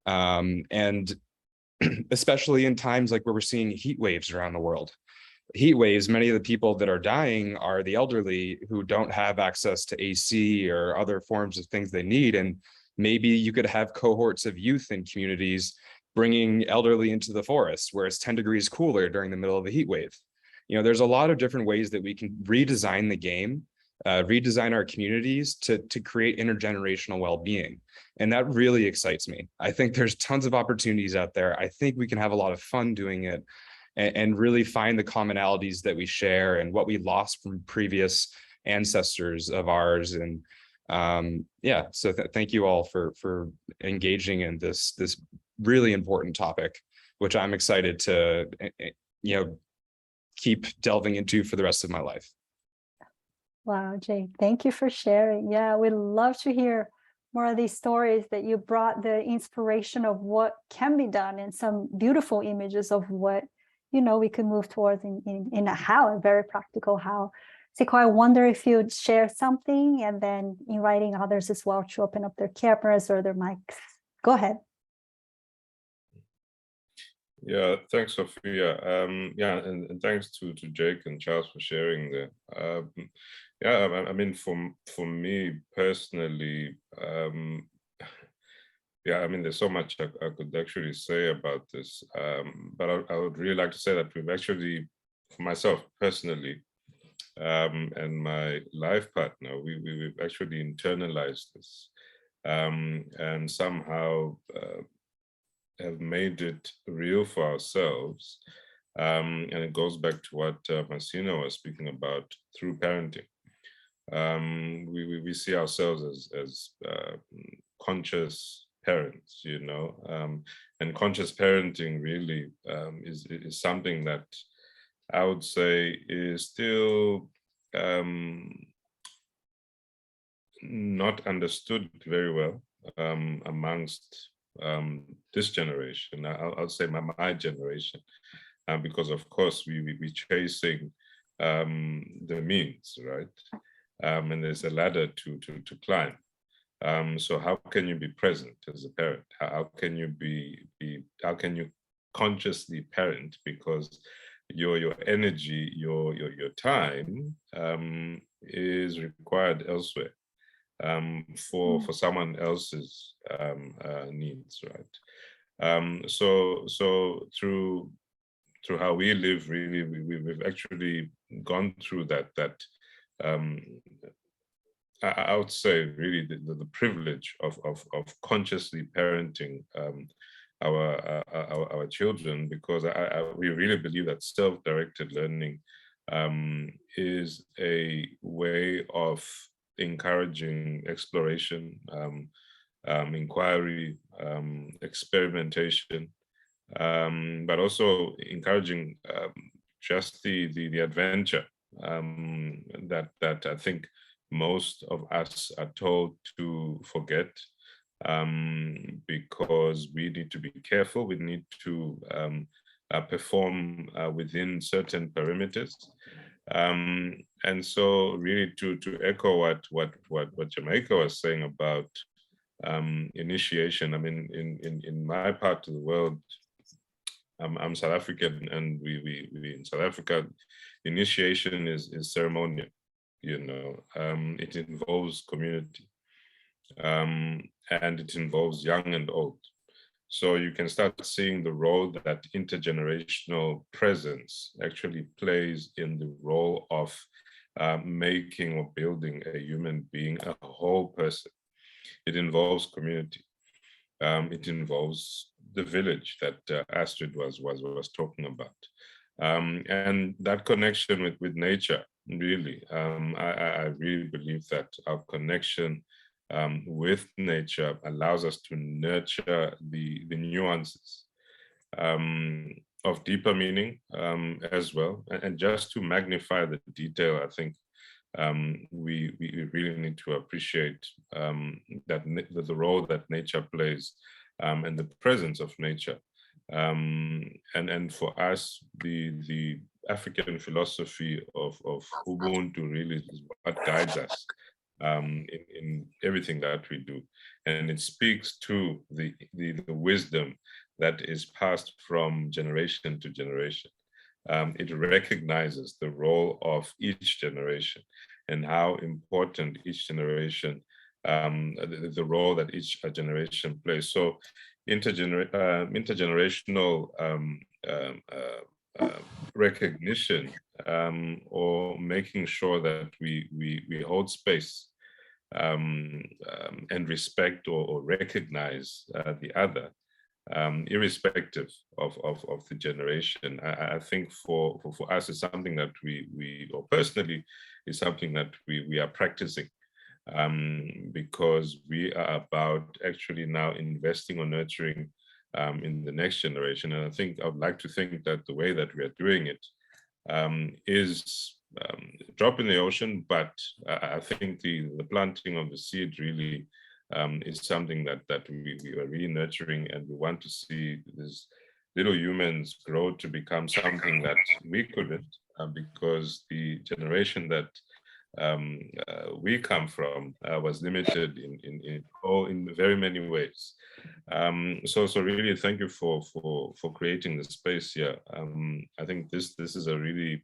and especially in times like where we're seeing heat waves around the world. Heat waves, many of the people that are dying are the elderly who don't have access to AC or other forms of things they need. And maybe you could have cohorts of youth in communities bringing elderly into the forest where it's 10 degrees cooler during the middle of a heat wave. There's a lot of different ways that we can redesign the game, redesign our communities to create intergenerational well-being. And that really excites me. I think there's tons of opportunities out there. I think we can have a lot of fun doing it and really find the commonalities that we share and what we lost from previous ancestors of ours. And so thank you all for engaging in this really important topic, which I'm excited to keep delving into for the rest of my life. Wow, Jay, thank you for sharing. Yeah, we'd love to hear more of these stories that you brought, the inspiration of what can be done and some beautiful images of what, we could move towards in a very practical how. Siko, I wonder if you'd share something and then inviting others as well to open up their cameras or their mics. Go ahead. Yeah, thanks, Sofia. And thanks to Jake and Charles for sharing that. For me personally, there's so much I could actually say about this, but I would really like to say that we've actually, for myself personally, and my life partner, we've actually internalized this, and somehow have made it real for ourselves. And it goes back to what Marcina was speaking about through parenting. We see ourselves as conscious parents, and conscious parenting really is something that I would say is still not understood very well amongst this generation. I'll say my generation, because of course we're chasing the means, right? And there's a ladder to climb. So how can you be present as a parent? How can you how can you consciously parent? Because your energy, your time is required elsewhere. For someone else's needs, right? So through how we live, really, we've actually gone through that. I would say really the privilege of consciously parenting our children, because we really believe that self-directed learning is a way of encouraging exploration, inquiry, experimentation, but also encouraging just the adventure that I think most of us are told to forget, because we need to be careful. We need to perform within certain perimeters. And so really to echo what Jamaica was saying about initiation, in my part of the world, I'm South African, and we in South Africa, initiation is ceremonial. It involves community, and it involves young and old. So you can start seeing the role that intergenerational presence actually plays in the role of making or building a human being, a whole person. It involves community. It involves the village that Astrid was talking about, and that connection with nature. Really, I really believe that our connection with nature allows us to nurture the nuances of deeper meaning as well, and just to magnify the detail. I think we really need to appreciate that the role that nature plays and the presence of nature. And for us, the African philosophy of Ubuntu really is what guides us in everything that we do. And it speaks to the wisdom that is passed from generation to generation. It recognizes the role of each generation and how important each generation, the role that each generation plays. So intergenerational recognition, or making sure that we hold space and respect or recognize the other, irrespective of the generation. I think for us, it's something that we or personally is something that we are practicing, because we are about actually now investing or nurturing in the next generation. And I think I would like to think that the way that we are doing it is a drop in the ocean, but I think the planting of the seed really is something that we are really nurturing, and we want to see these little humans grow to become something that we couldn't, because the generation that we come from was limited in very many ways. So really, thank you for creating the space here. I think this is a really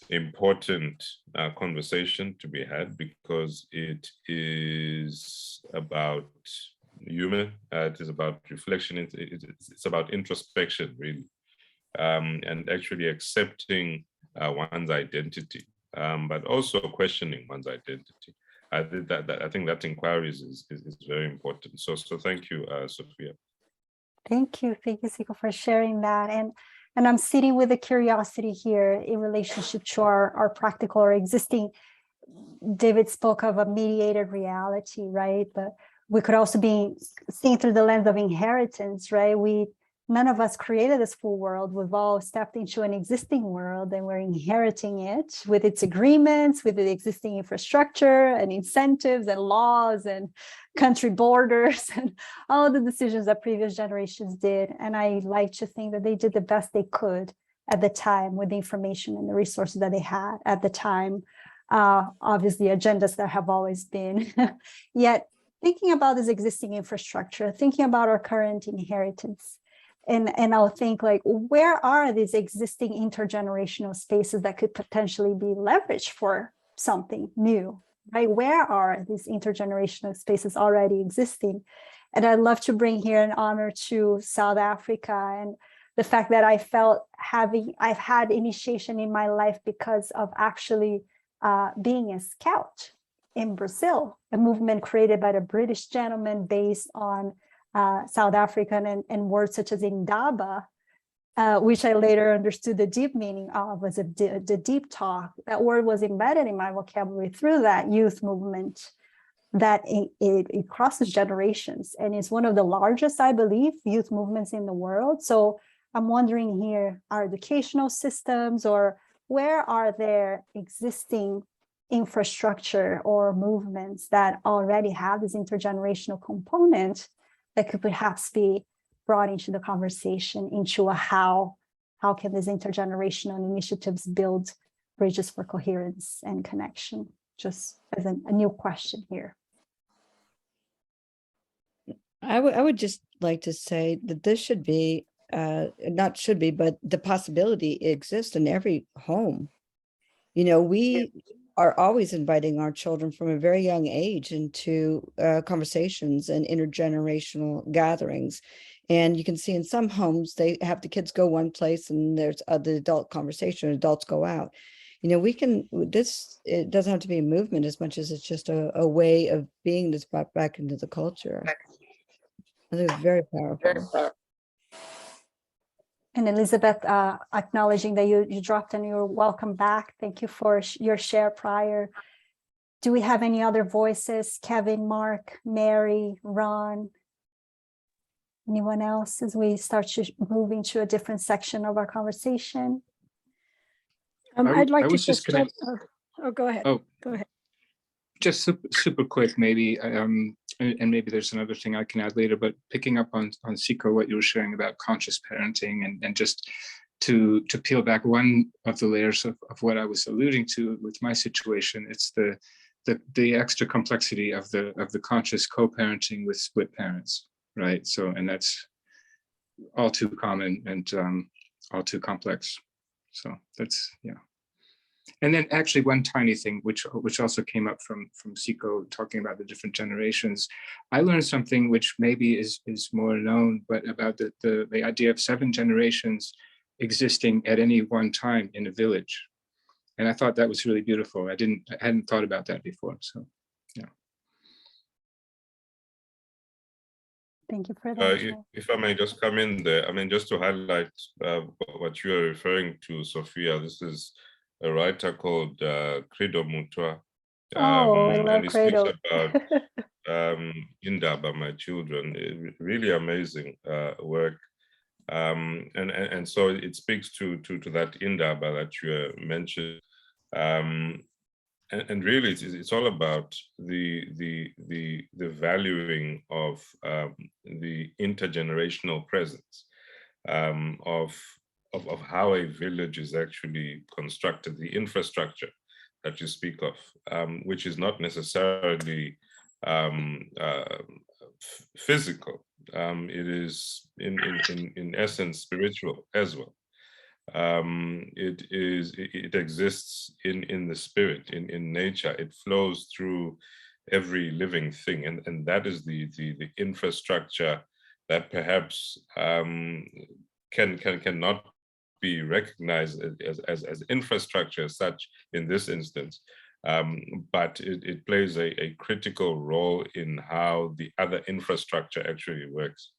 important conversation to be had, because it is about human, it is about reflection, it's about introspection, really, and actually accepting one's identity, but also questioning one's identity. I think that inquiries is very important. So thank you, Sofia. Thank you, Zico, for sharing that. And I'm sitting with a curiosity here in relationship to our practical or existing. David spoke of a mediated reality, right? But we could also be seeing through the lens of inheritance, right? None of us created this full world. We've all stepped into an existing world, and we're inheriting it with its agreements, with the existing infrastructure and incentives and laws and country borders and all the decisions that previous generations did. And I like to think that they did the best they could at the time with the information and the resources that they had at the time. Obviously, agendas that have always been. Yet, thinking about this existing infrastructure, thinking about our current inheritance, and I'll think, like, where are these existing intergenerational spaces that could potentially be leveraged for something new, right? Where are these intergenerational spaces already existing? And I'd love to bring here an honor to South Africa and the fact that I've had initiation in my life because of actually being a scout in Brazil, a movement created by the British gentleman based on South African and words such as indaba, which I later understood the deep meaning of was the deep talk. That word was embedded in my vocabulary through that youth movement, that it crosses generations and is one of the largest, I believe, youth movements in the world. So I'm wondering here, our educational systems, or where are there existing infrastructure or movements that already have this intergenerational component that could perhaps be brought into the conversation, into how can these intergenerational initiatives build bridges for coherence and connection? Just as a new question here. I would just like to say that this should be not should be, but the possibility exists in every home. You know, we are always inviting our children from a very young age into conversations and intergenerational gatherings. And you can see in some homes, they have the kids go one place and there's the adult conversation, adults go out. You know, we can, it doesn't have to be a movement as much as it's just a way of being that's brought back into the culture. I think it's very powerful. And Elizabeth, acknowledging that you dropped and you're welcome back. Thank you for your share prior. Do we have any other voices? Kevin, Mark, Mary, Ron, anyone else as we start moving to a different section of our conversation? I'd like to was just gonna- go ahead. Oh, Go ahead. Just super quick, maybe, and maybe there's another thing I can add later, but picking up on Siko, what you were sharing about conscious parenting, and just to peel back one of the layers of what I was alluding to with my situation, it's the extra complexity of the conscious co-parenting with split parents, right? So, and that's all too common and all too complex. So that's, yeah. And then actually one tiny thing, which also came up from Siko talking about the different generations, I learned something which maybe is more known, but about the idea of 7 generations existing at any one time in a village. And I thought that was really beautiful. I hadn't thought about that before. So, yeah. Thank you for that. If I may just come in there, I mean, just to highlight what you are referring to, Sofia, this is a writer called Credo Mutwa. I love and he Credo. speaks about Indaba, my children. Really amazing work. And so it speaks to that Indaba that you mentioned. And really, it's all about the valuing of the intergenerational presence of how a village is actually constructed, the infrastructure that you speak of, which is not necessarily physical. It is in essence spiritual as well. It exists in the spirit, in nature. It flows through every living thing, and that is the infrastructure that perhaps cannot be recognized as infrastructure as such in this instance, but it plays a critical role in how the other infrastructure actually works.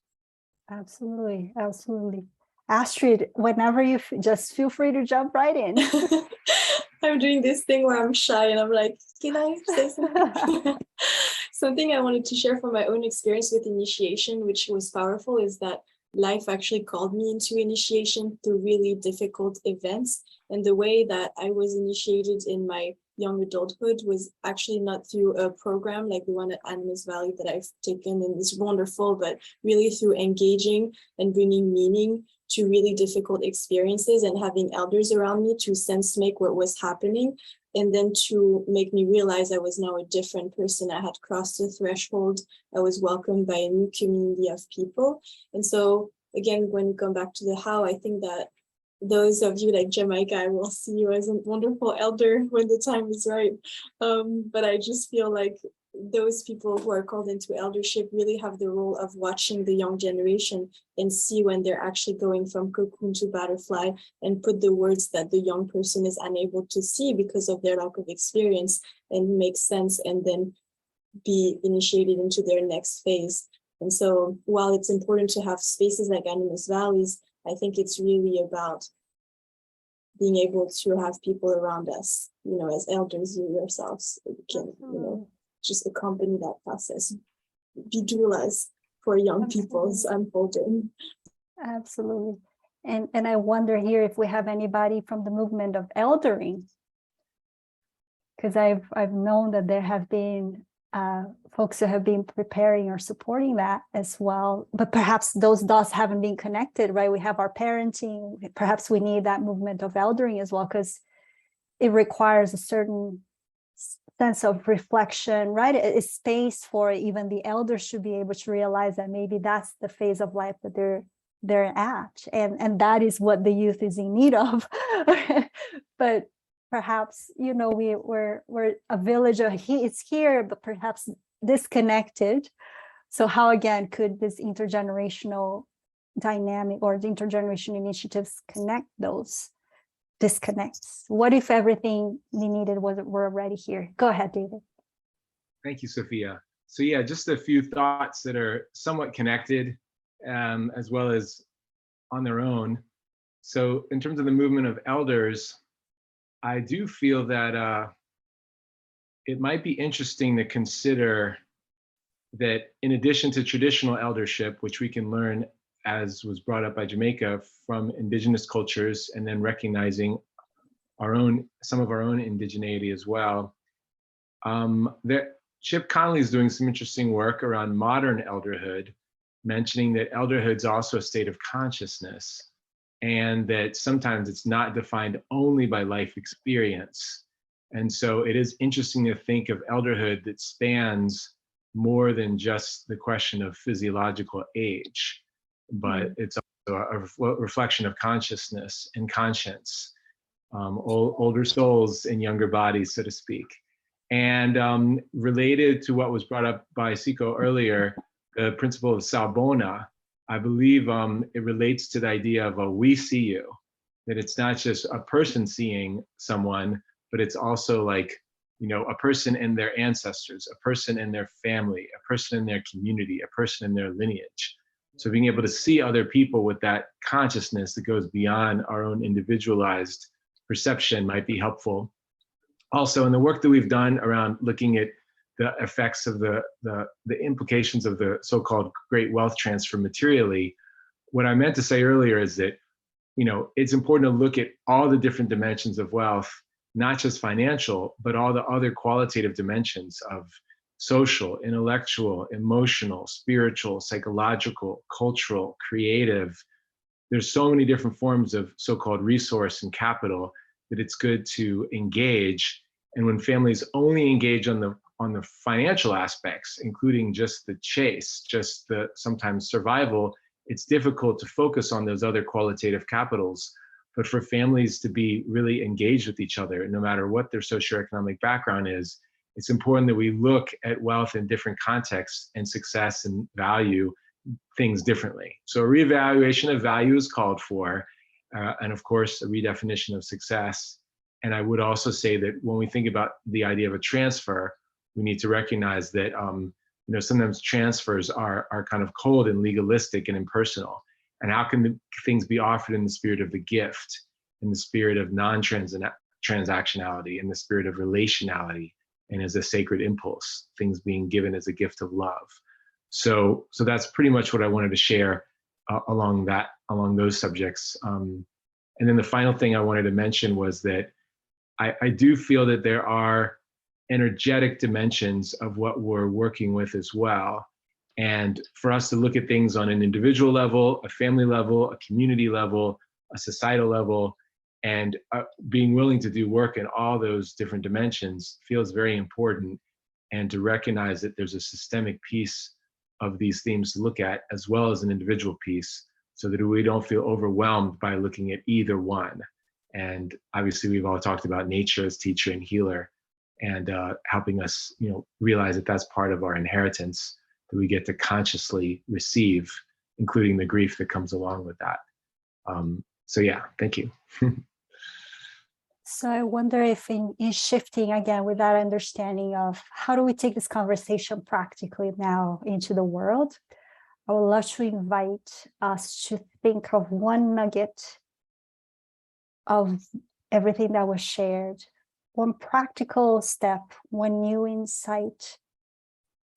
Absolutely, absolutely. Astrid, whenever you just feel free to jump right in. I'm doing this thing where I'm shy and I'm like, can I say something? Something I wanted to share from my own experience with initiation, which was powerful, is that life actually called me into initiation through really difficult events. And the way that I was initiated in my young adulthood was actually not through a program like the one at Animus Valley that I've taken and is wonderful, but really through engaging and bringing meaning to really difficult experiences and having elders around me to sense make what was happening, and then to make me realize I was now a different person. I had crossed the threshold. I was welcomed by a new community of people. And so again, when we come back to the how, I think that those of you like Jamaica, I will see you as a wonderful elder when the time is right. But I just feel like those people who are called into eldership really have the role of watching the young generation and see when they're actually going from cocoon to butterfly, and put the words that the young person is unable to see because of their lack of experience and make sense, and then be initiated into their next phase. And so while it's important to have spaces like Animus Valleys, I think it's really about being able to have people around us, you know, as elders, you yourselves can, you know, just accompany that process, be doulas for young people's unfolding. Absolutely. And I wonder here if we have anybody from the movement of eldering, because I've known that there have been folks who have been preparing or supporting that as well, but perhaps those dots haven't been connected, right? We have our parenting, perhaps we need that movement of eldering as well, because it requires a certain sense of reflection, right? A space for even the elders should be able to realize that maybe that's the phase of life that they're they're at, and that is what the youth is in need of. But perhaps, you know, we're a village, it's here, but perhaps disconnected. So how again could this intergenerational dynamic or the intergenerational initiatives connect those disconnects? What if everything we needed were already here? Go ahead, David. Thank you, Sophia. So yeah, just a few thoughts that are somewhat connected, as well as on their own. So in terms of the movement of elders, I do feel that it might be interesting to consider that in addition to traditional eldership, which we can learn, as was brought up by Jamaica, from indigenous cultures, and then recognizing some of our own indigeneity as well. Chip Conley is doing some interesting work around modern elderhood, mentioning that elderhood is also a state of consciousness, and that sometimes it's not defined only by life experience. And so it is interesting to think of elderhood that spans more than just the question of physiological age, but it's also a reflection of consciousness and conscience, older souls in younger bodies, so to speak. And related to what was brought up by Siko earlier, the principle of Sabona, I believe it relates to the idea of a we see you, that it's not just a person seeing someone, but it's also like, you know, a person and their ancestors, a person and their family, a person in their community, a person in their lineage. So being able to see other people with that consciousness that goes beyond our own individualized perception might be helpful. Also, in the work that we've done around looking at the effects of the implications of the so-called great wealth transfer materially, what I meant to say earlier is that, you know, it's important to look at all the different dimensions of wealth, not just financial, but all the other qualitative dimensions of social, intellectual, emotional, spiritual, psychological, cultural, creative. There's so many different forms of so-called resource and capital that it's good to engage. And when families only engage on the financial aspects, including just the chase, just the sometimes survival, it's difficult to focus on those other qualitative capitals. But for families to be really engaged with each other, no matter what their socioeconomic background is, it's important that we look at wealth in different contexts and success and value things differently. So a reevaluation of value is called for, and of course, a redefinition of success. And I would also say that when we think about the idea of a transfer, we need to recognize that you know, sometimes transfers are kind of cold and legalistic and impersonal. And how can things be offered in the spirit of the gift, in the spirit of non-transactionality, in the spirit of relationality, and as a sacred impulse, things being given as a gift of love. So that's pretty much what I wanted to share along those subjects. And then the final thing I wanted to mention was that I do feel that there are energetic dimensions of what we're working with as well. And for us to look at things on an individual level, a family level, a community level, a societal level, and being willing to do work in all those different dimensions feels very important. And to recognize that there's a systemic piece of these themes to look at, as well as an individual piece, so that we don't feel overwhelmed by looking at either one. And obviously we've all talked about nature as teacher and healer, and helping us, you know, realize that that's part of our inheritance that we get to consciously receive, including the grief that comes along with that. So yeah, thank you. So I wonder if in shifting again with that understanding of how do we take this conversation practically now into the world, I would love to invite us to think of one nugget of everything that was shared, one practical step, one new insight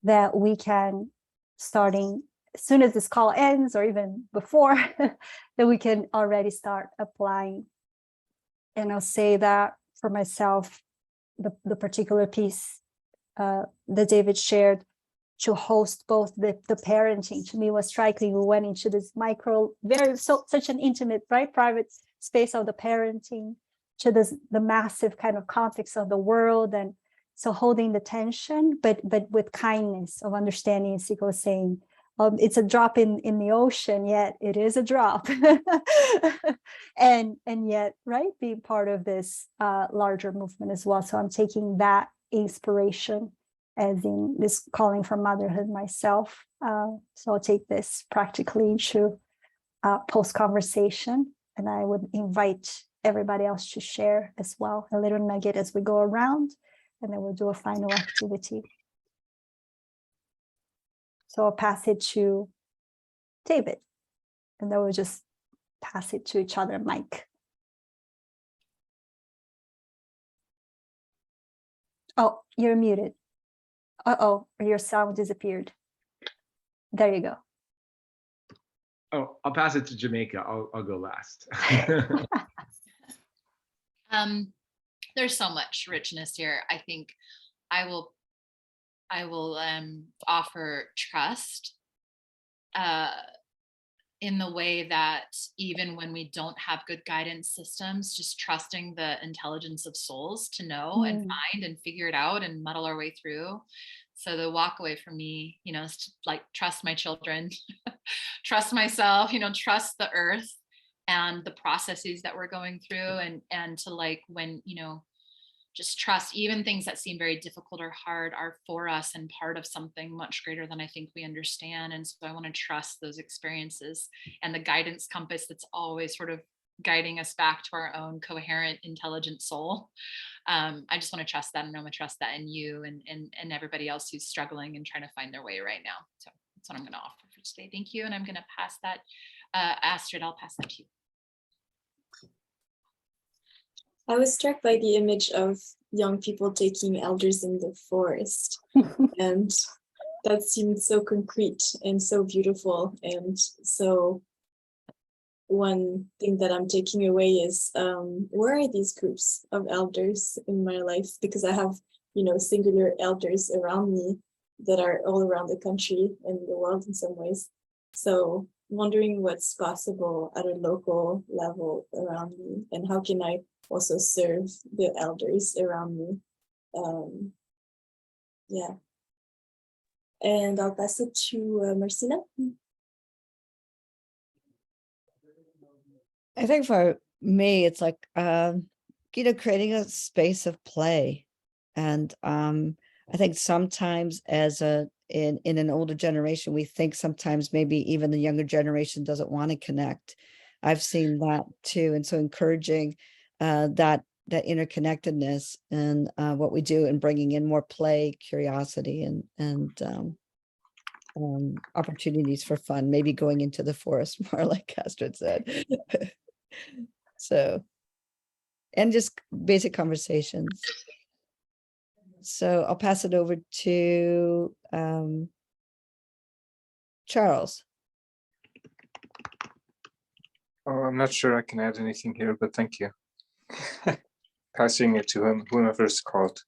that we can, starting as soon as this call ends or even before, that we can already start applying. And I'll say that for myself, the particular piece that David shared, to host both the parenting, to me was striking. We went into this such an intimate, right, private space of the parenting, to the massive kind of context of the world. And so holding the tension, but with kindness of understanding, as Siko was saying, It's a drop in the ocean, yet it is a drop. and yet, right, being part of this larger movement as well. So I'm taking that inspiration as in this calling for motherhood myself. So I'll take this practically into post-conversation, and I would invite everybody else to share as well, a little nugget as we go around, and then we'll do a final activity. So I'll pass it to David, and then we'll just pass it to each other, Mike. Oh, you're muted. Uh-oh, your sound disappeared. There you go. Oh, I'll pass it to Jamaica. I'll go last. There's so much richness here. I think I will offer trust in the way that even when we don't have good guidance systems, just trusting the intelligence of souls to know and find and figure it out and muddle our way through. So the walk away from me, is to like trust my children, trust myself, trust the earth and the processes that we're going through, and to like when, just trust even things that seem very difficult or hard are for us and part of something much greater than I think we understand. And so I want to trust those experiences and the guidance compass that's always sort of guiding us back to our own coherent, intelligent soul. I just want to trust that, and I'm going to trust that in you and everybody else who's struggling and trying to find their way right now. So that's what I'm going to offer for today. Thank you. And I'm going to pass that, Astrid, I'll pass that to you. I was struck by the image of young people taking elders in the forest. And that seemed so concrete and so beautiful. And so one thing that I'm taking away is where are these groups of elders in my life? Because I have, singular elders around me that are all around the country and the world in some ways. So wondering what's possible at a local level around me, and how can I also serve the elders around me. Yeah. And I'll pass it to Marcina. I think for me, it's like, creating a space of play. And I think sometimes in an older generation, we think sometimes maybe even the younger generation doesn't want to connect. I've seen that too. And so encouraging that interconnectedness and what we do, and bringing in more play, curiosity, and opportunities for fun, maybe going into the forest more, like Astrid said. So, and just basic conversations. So I'll pass it over to Charles. Oh, I'm not sure I can add anything here, but thank you. Passing it to whomever's called.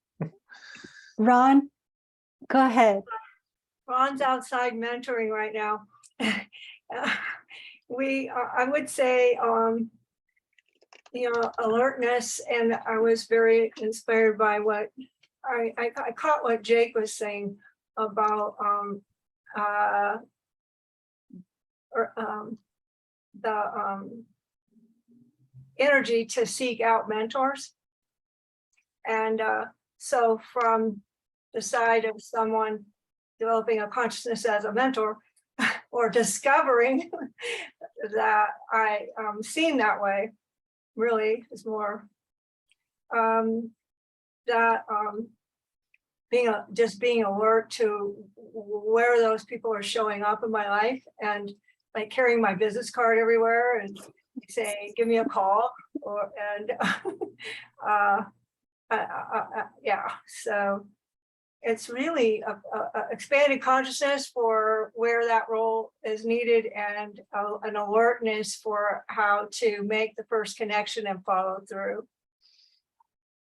Ron, go ahead. Ron's outside mentoring right now. I would say, alertness, and I was very inspired by what I caught what Jake was saying about the energy to seek out mentors. And so from the side of someone developing a consciousness as a mentor, or discovering that I seen that way, really is more being alert to where those people are showing up in my life, and like carrying my business card everywhere and say, give me a call, yeah. So it's really a expanded consciousness for where that role is needed, and an alertness for how to make the first connection and follow through.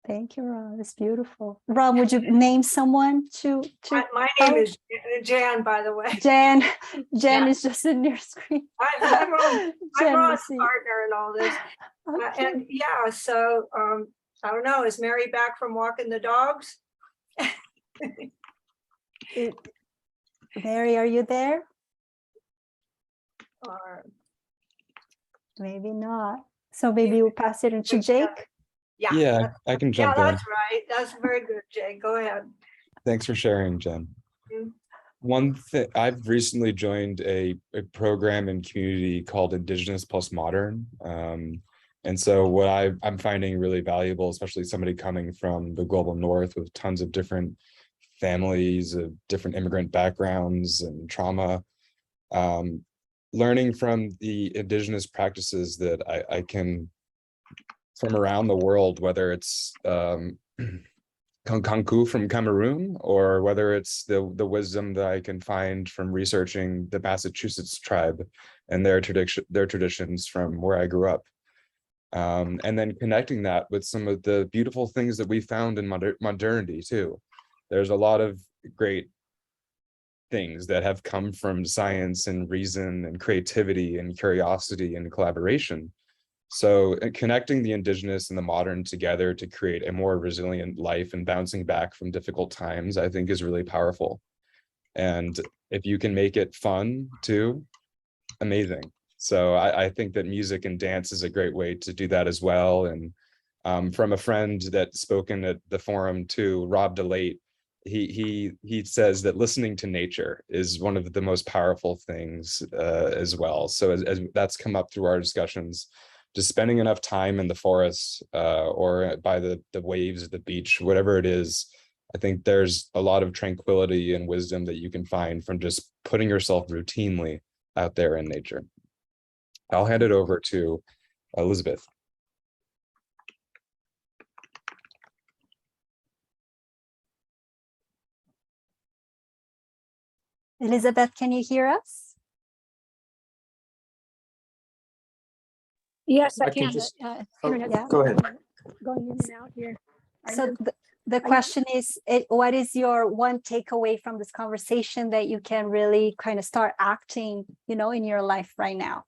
Thank you, Ron. It's beautiful. Ron, would you name someone to my name is Jan, by the way. Jan is just in your screen. I'm Ron's partner in all this. Okay. And yeah, so I don't know, is Mary back from walking the dogs? Mary, are you there? or Maybe not. So maybe we'll pass it on to Jake. yeah. Yeah, I can jump in. That's right. That's very good, Jay. Go ahead. Thanks for sharing, Jen. Mm. One thing, I've recently joined a program and community called Indigenous Plus Modern. And so what I'm finding really valuable, especially somebody coming from the global north with tons of different families of different immigrant backgrounds and trauma, learning from the indigenous practices that I can from around the world, whether it's Kanku from Cameroon, or whether it's the wisdom that I can find from researching the Massachusetts tribe and their traditions from where I grew up. And then connecting that with some of the beautiful things that we found in modernity too. There's a lot of great things that have come from science and reason and creativity and curiosity and collaboration. So connecting the indigenous and the modern together to create a more resilient life and bouncing back from difficult times, I think is really powerful. And if you can make it fun too, amazing. So I think that music and dance is a great way to do that as well. And from a friend that's spoken at the forum too, Rob DeLate, he says that listening to nature is one of the most powerful things as well. So as that's come up through our discussions, just spending enough time in the forest or by the waves of the beach, whatever it is, I think there's a lot of tranquility and wisdom that you can find from just putting yourself routinely out there in nature. I'll hand it over to Elizabeth. Elizabeth, can you hear us? Yes, I I can can. just- Internet's yeah. Go ahead. Going in and out here. So the question is, what is your one takeaway from this conversation that you can really kind of start acting, in your life right now?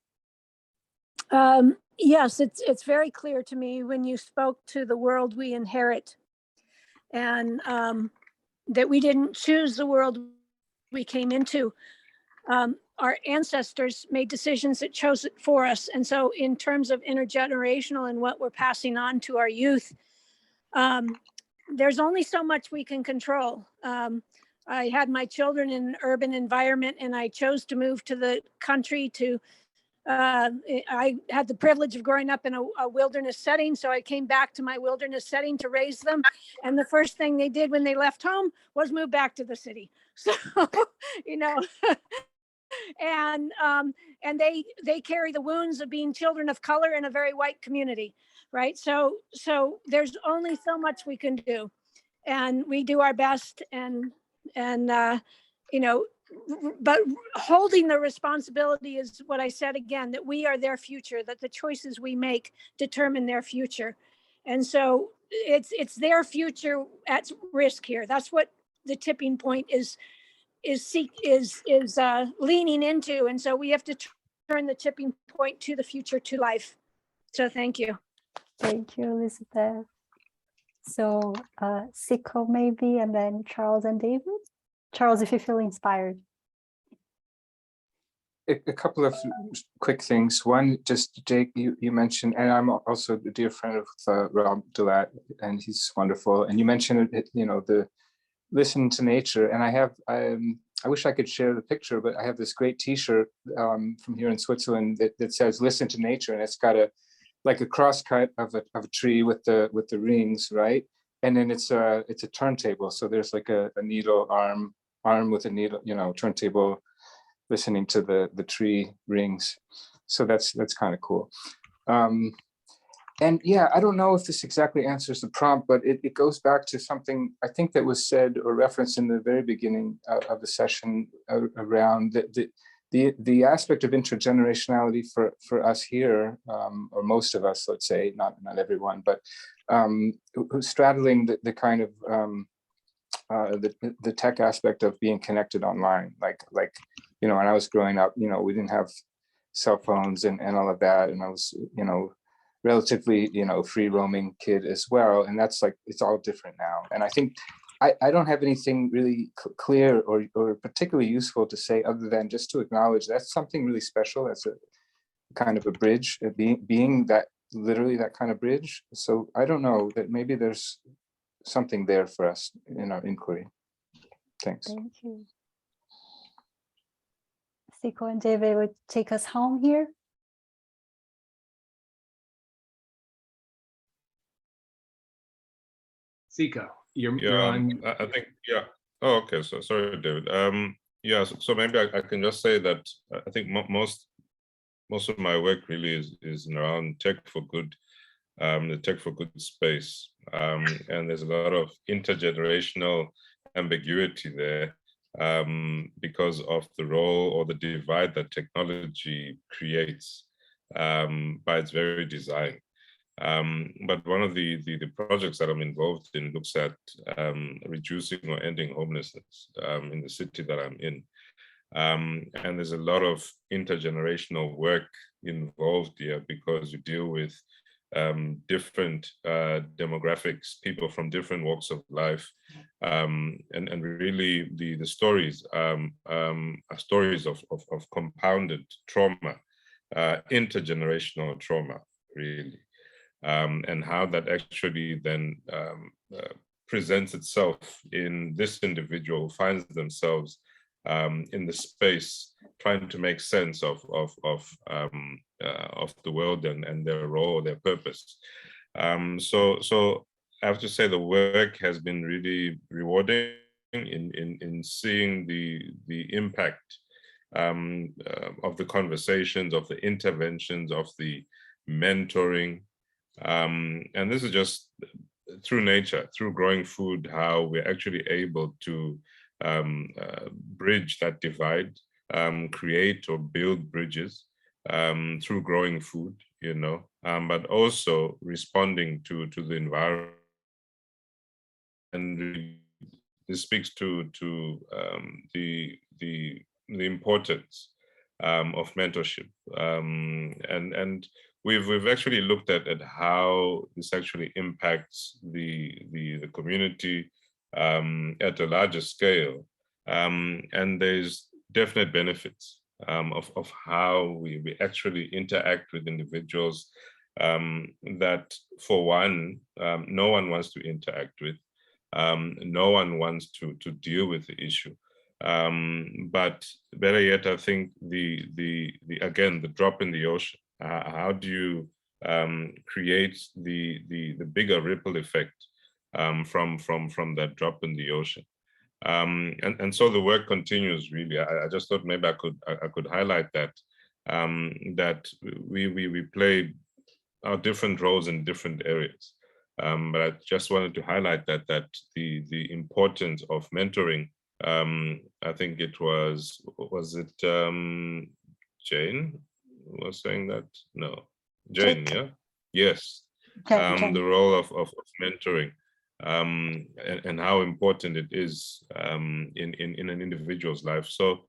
Yes, it's very clear to me when you spoke to the world we inherit, and that we didn't choose the world we came into. Our ancestors made decisions that chose it for us. And so in terms of intergenerational and what we're passing on to our youth, there's only so much we can control. I had my children in an urban environment, and I chose to move to the country to I had the privilege of growing up in a wilderness setting. So I came back to my wilderness setting to raise them. And the first thing they did when they left home was move back to the city. So, and they carry the wounds of being children of color in a very white community, right? So there's only so much we can do, and we do our best, and but holding the responsibility is what I said again, that we are their future, that the choices we make determine their future. And so it's their future at risk here. That's what the tipping point is leaning into. And so we have to turn the tipping point to the future, to life. So thank you. Thank you, Elizabeth. So Siko maybe, and then Charles and David. Charles, if you feel inspired. A couple of quick things. One, just Jake, you mentioned, and I'm also a dear friend of Rob DeLate, and he's wonderful. And you mentioned the listen to nature, and I wish I could share the picture, but I have this great T-shirt from here in Switzerland that says "Listen to Nature," and it's got a crosscut of a tree with the rings, right? And then it's a turntable, so there's like a needle arm with a needle, turntable, listening to the tree rings. So that's kind of cool. And yeah, I don't know if this exactly answers the prompt, but it goes back to something I think that was said or referenced in the very beginning of the session around the aspect of intergenerationality for us here, or most of us, let's say, not everyone, but who's straddling the kind of the tech aspect of being connected online. Like when I was growing up, we didn't have cell phones and all of that, and I was relatively free roaming kid as well, and that's like, it's all different now. And I think I don't have anything really clear or particularly useful to say other than just to acknowledge that's something really special. That's a kind of a bridge, being that literally that kind of bridge. So I don't know, that maybe there's something there for us in our inquiry. Thanks. Thank you. Siko and David would take us home here. Siko, you're Yeah, on. I think, yeah. Oh, okay. So sorry, David. Yeah. So maybe I can just say that I think most of my work really is around tech for good, the tech for good space, and there's a lot of intergenerational ambiguity there because of the role or the divide that technology creates by its very design. But one of the projects that I'm involved in looks at reducing or ending homelessness in the city that I'm in. And there's a lot of intergenerational work involved here because you deal with different demographics, people from different walks of life, and really the stories are stories of compounded trauma, intergenerational trauma, really. And how that actually then presents itself in this individual who finds themselves in the space trying to make sense of the world and their role, their purpose. So I have to say the work has been really rewarding in seeing the impact of the conversations, of the interventions, of the mentoring. And this is just through nature, through growing food, how we're actually able to bridge that divide, create or build bridges through growing food, you know, but also responding to the environment. And this speaks to the importance of mentorship, and we've actually looked at how this actually impacts the community at a larger scale, and there's definite benefits of how we actually interact with individuals that, for one, no one wants to interact with, no one wants to deal with the issue. But better yet, I think again, the drop in the ocean. How do you create the bigger ripple effect from that drop in the ocean? And so the work continues. Really, I just thought maybe I could highlight that that we play our different roles in different areas. But I just wanted to highlight that the importance of mentoring. I think it was it Jane was saying that? No, Jane, yeah? Yes. The role of mentoring and how important it is in an individual's life. So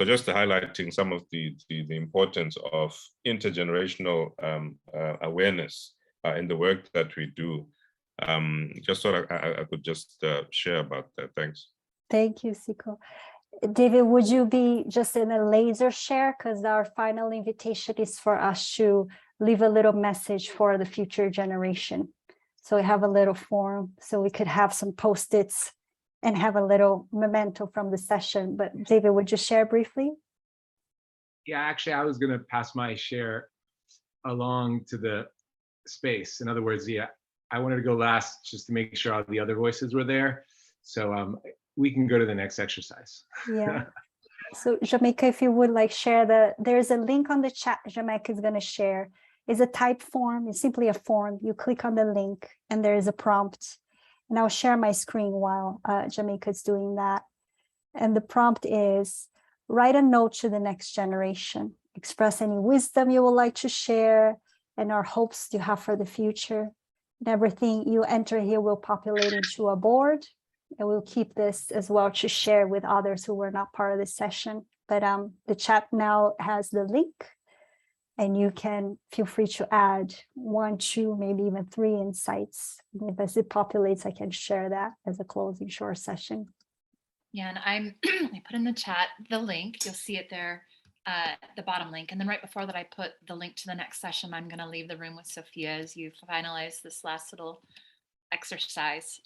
just highlighting some of the importance of intergenerational awareness in the work that we do. Just thought I could just share about that. Thanks. Thank you, Siko. David, would you be just in a laser share? Because our final invitation is for us to leave a little message for the future generation. So we have a little form so we could have some post-its and have a little memento from the session. But David, would you share briefly? Yeah, actually, I was going to pass my share along to the space. In other words, yeah, I wanted to go last just to make sure all the other voices were there. So we can go to the next exercise. Yeah. So Jamaica, if you would like share there's a link on the chat Jamaica is going to share. It's a type form. It's simply a form. You click on the link and there is a prompt. And I'll share my screen while Jamaica is doing that. And the prompt is, write a note to the next generation. Express any wisdom you would like to share and our hopes you have for the future. And everything you enter here will populate into a board. And we'll keep this as well to share with others who were not part of this session. But the chat now has the link. And you can feel free to add 1, 2, maybe even 3 insights. And as it populates, I can share that as a closing short session. Yeah, and I put in the chat the link. You'll see it there, the bottom link. And then right before that, I put the link to the next session. I'm going to leave the room with Sofia as you finalize this last little exercise.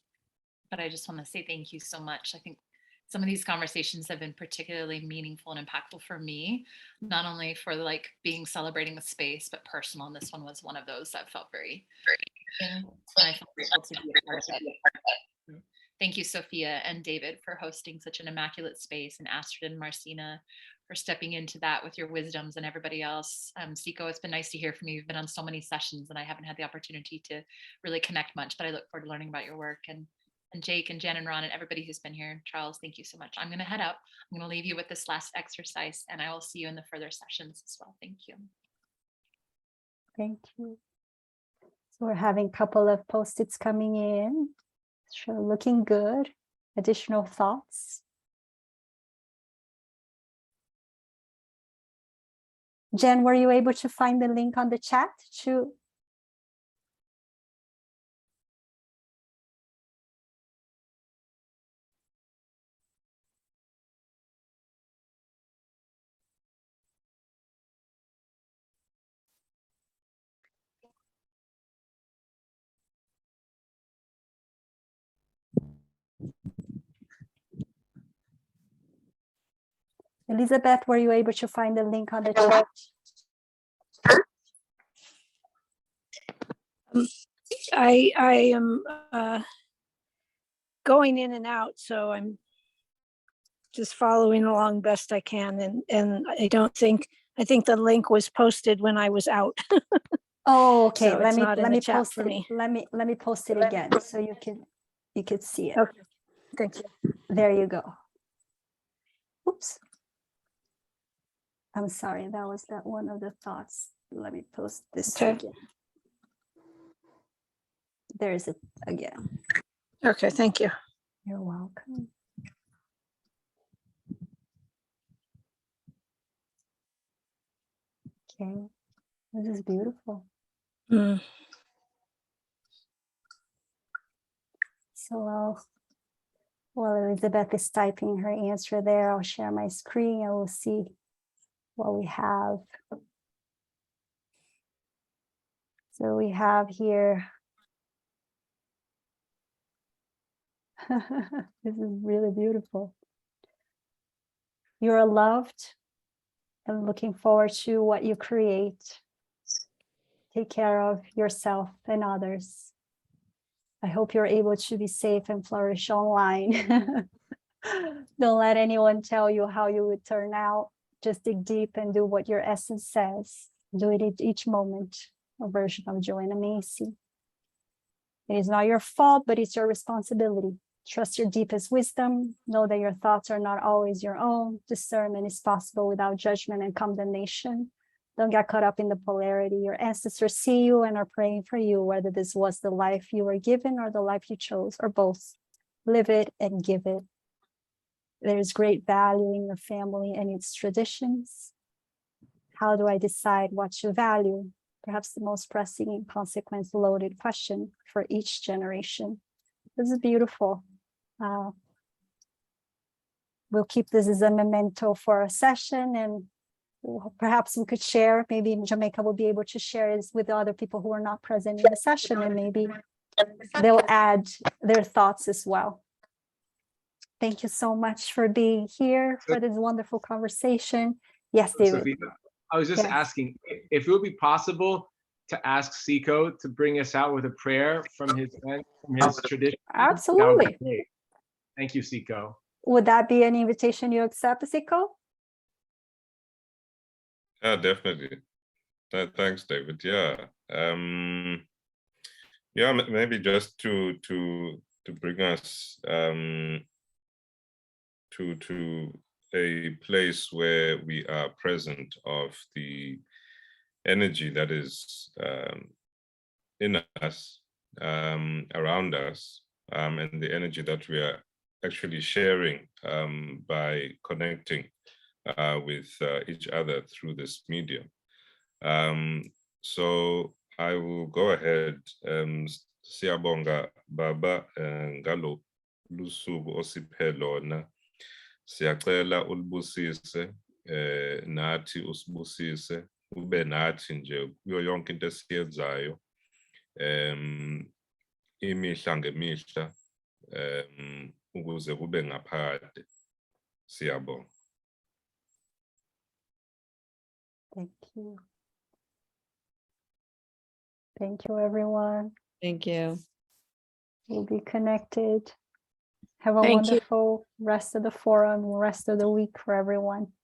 But I just want to say thank you so much. I think some of these conversations have been particularly meaningful and impactful for me, not only for like being celebrating the space, but personal. And this one was one of those that felt very, and I felt grateful to be a part of it. Thank you, Sofia and David, for hosting such an immaculate space, and Astrid and Marcina for stepping into that with your wisdoms, and everybody else. Siko, it's been nice to hear from you. You've been on so many sessions and I haven't had the opportunity to really connect much, but I look forward to learning about your work. And Jake and Jen and Ron and everybody who's been here. Charles, thank you so much. I'm going to head out. I'm going to leave you with this last exercise, and I will see you in the further sessions as well. Thank you. Thank you. So we're having a couple of post-its coming in. Sure, looking good. Additional thoughts? Jen, were you able to find the link on the chat to? Elizabeth, were you able to find the link on the chat? I am going in and out, so I'm just following along best I can. And I think the link was posted when I was out. Oh, okay. So let me post post it. Let me post it again so you can see it. Okay. Thank you. There you go. Oops. I'm sorry, that was that one of the thoughts. Let me post this again. There's it again. Okay, thank you. You're welcome. Okay, this is beautiful. Mm. So while Elizabeth is typing her answer there, I'll share my screen and we'll see what we have. So we have here, this is really beautiful. You're loved and looking forward to what you create. Take care of yourself and others. I hope you're able to be safe and flourish online. Don't let anyone tell you how you would turn out. Just dig deep and do what your essence says. Do it at each moment. A version of Joanna Macy. It is not your fault, but it's your responsibility. Trust your deepest wisdom. Know that your thoughts are not always your own. Discernment is possible without judgment and condemnation. Don't get caught up in the polarity. Your ancestors see you and are praying for you, whether this was the life you were given or the life you chose, or both. Live it and give it. There's great value in your family and its traditions. How do I decide what to value? Perhaps the most pressing and consequence-loaded question for each generation. This is beautiful. We'll keep this as a memento for a session, and perhaps we could share, maybe in Jamaica will be able to share this with other people who are not present in the session, and maybe they'll add their thoughts as well. Thank you so much for being here for this wonderful conversation. Yes, David. Sofia, I was just asking if it would be possible to ask Siko to bring us out with a prayer from his tradition. Absolutely. Thank you, Siko. Would that be an invitation you accept, Siko? Yeah, definitely. Thanks, David. Yeah. Yeah, maybe just to bring us to a place where we are present of the energy that is in us, around us, and the energy that we are actually sharing by connecting with each other through this medium. So I will go ahead. Siyabonga baba ngalo lusuku osiphe lona. Siyacela ulibusise nathi usibusise ube nathi nje kuyo yonke into esiyenzayo imihla ngemihla ukuze kube ngaphakade. Siyabonga. Thank you. Thank you, everyone. Thank you. We'll be connected. Have a Thank you. wonderful rest of the forum, rest of the week for everyone.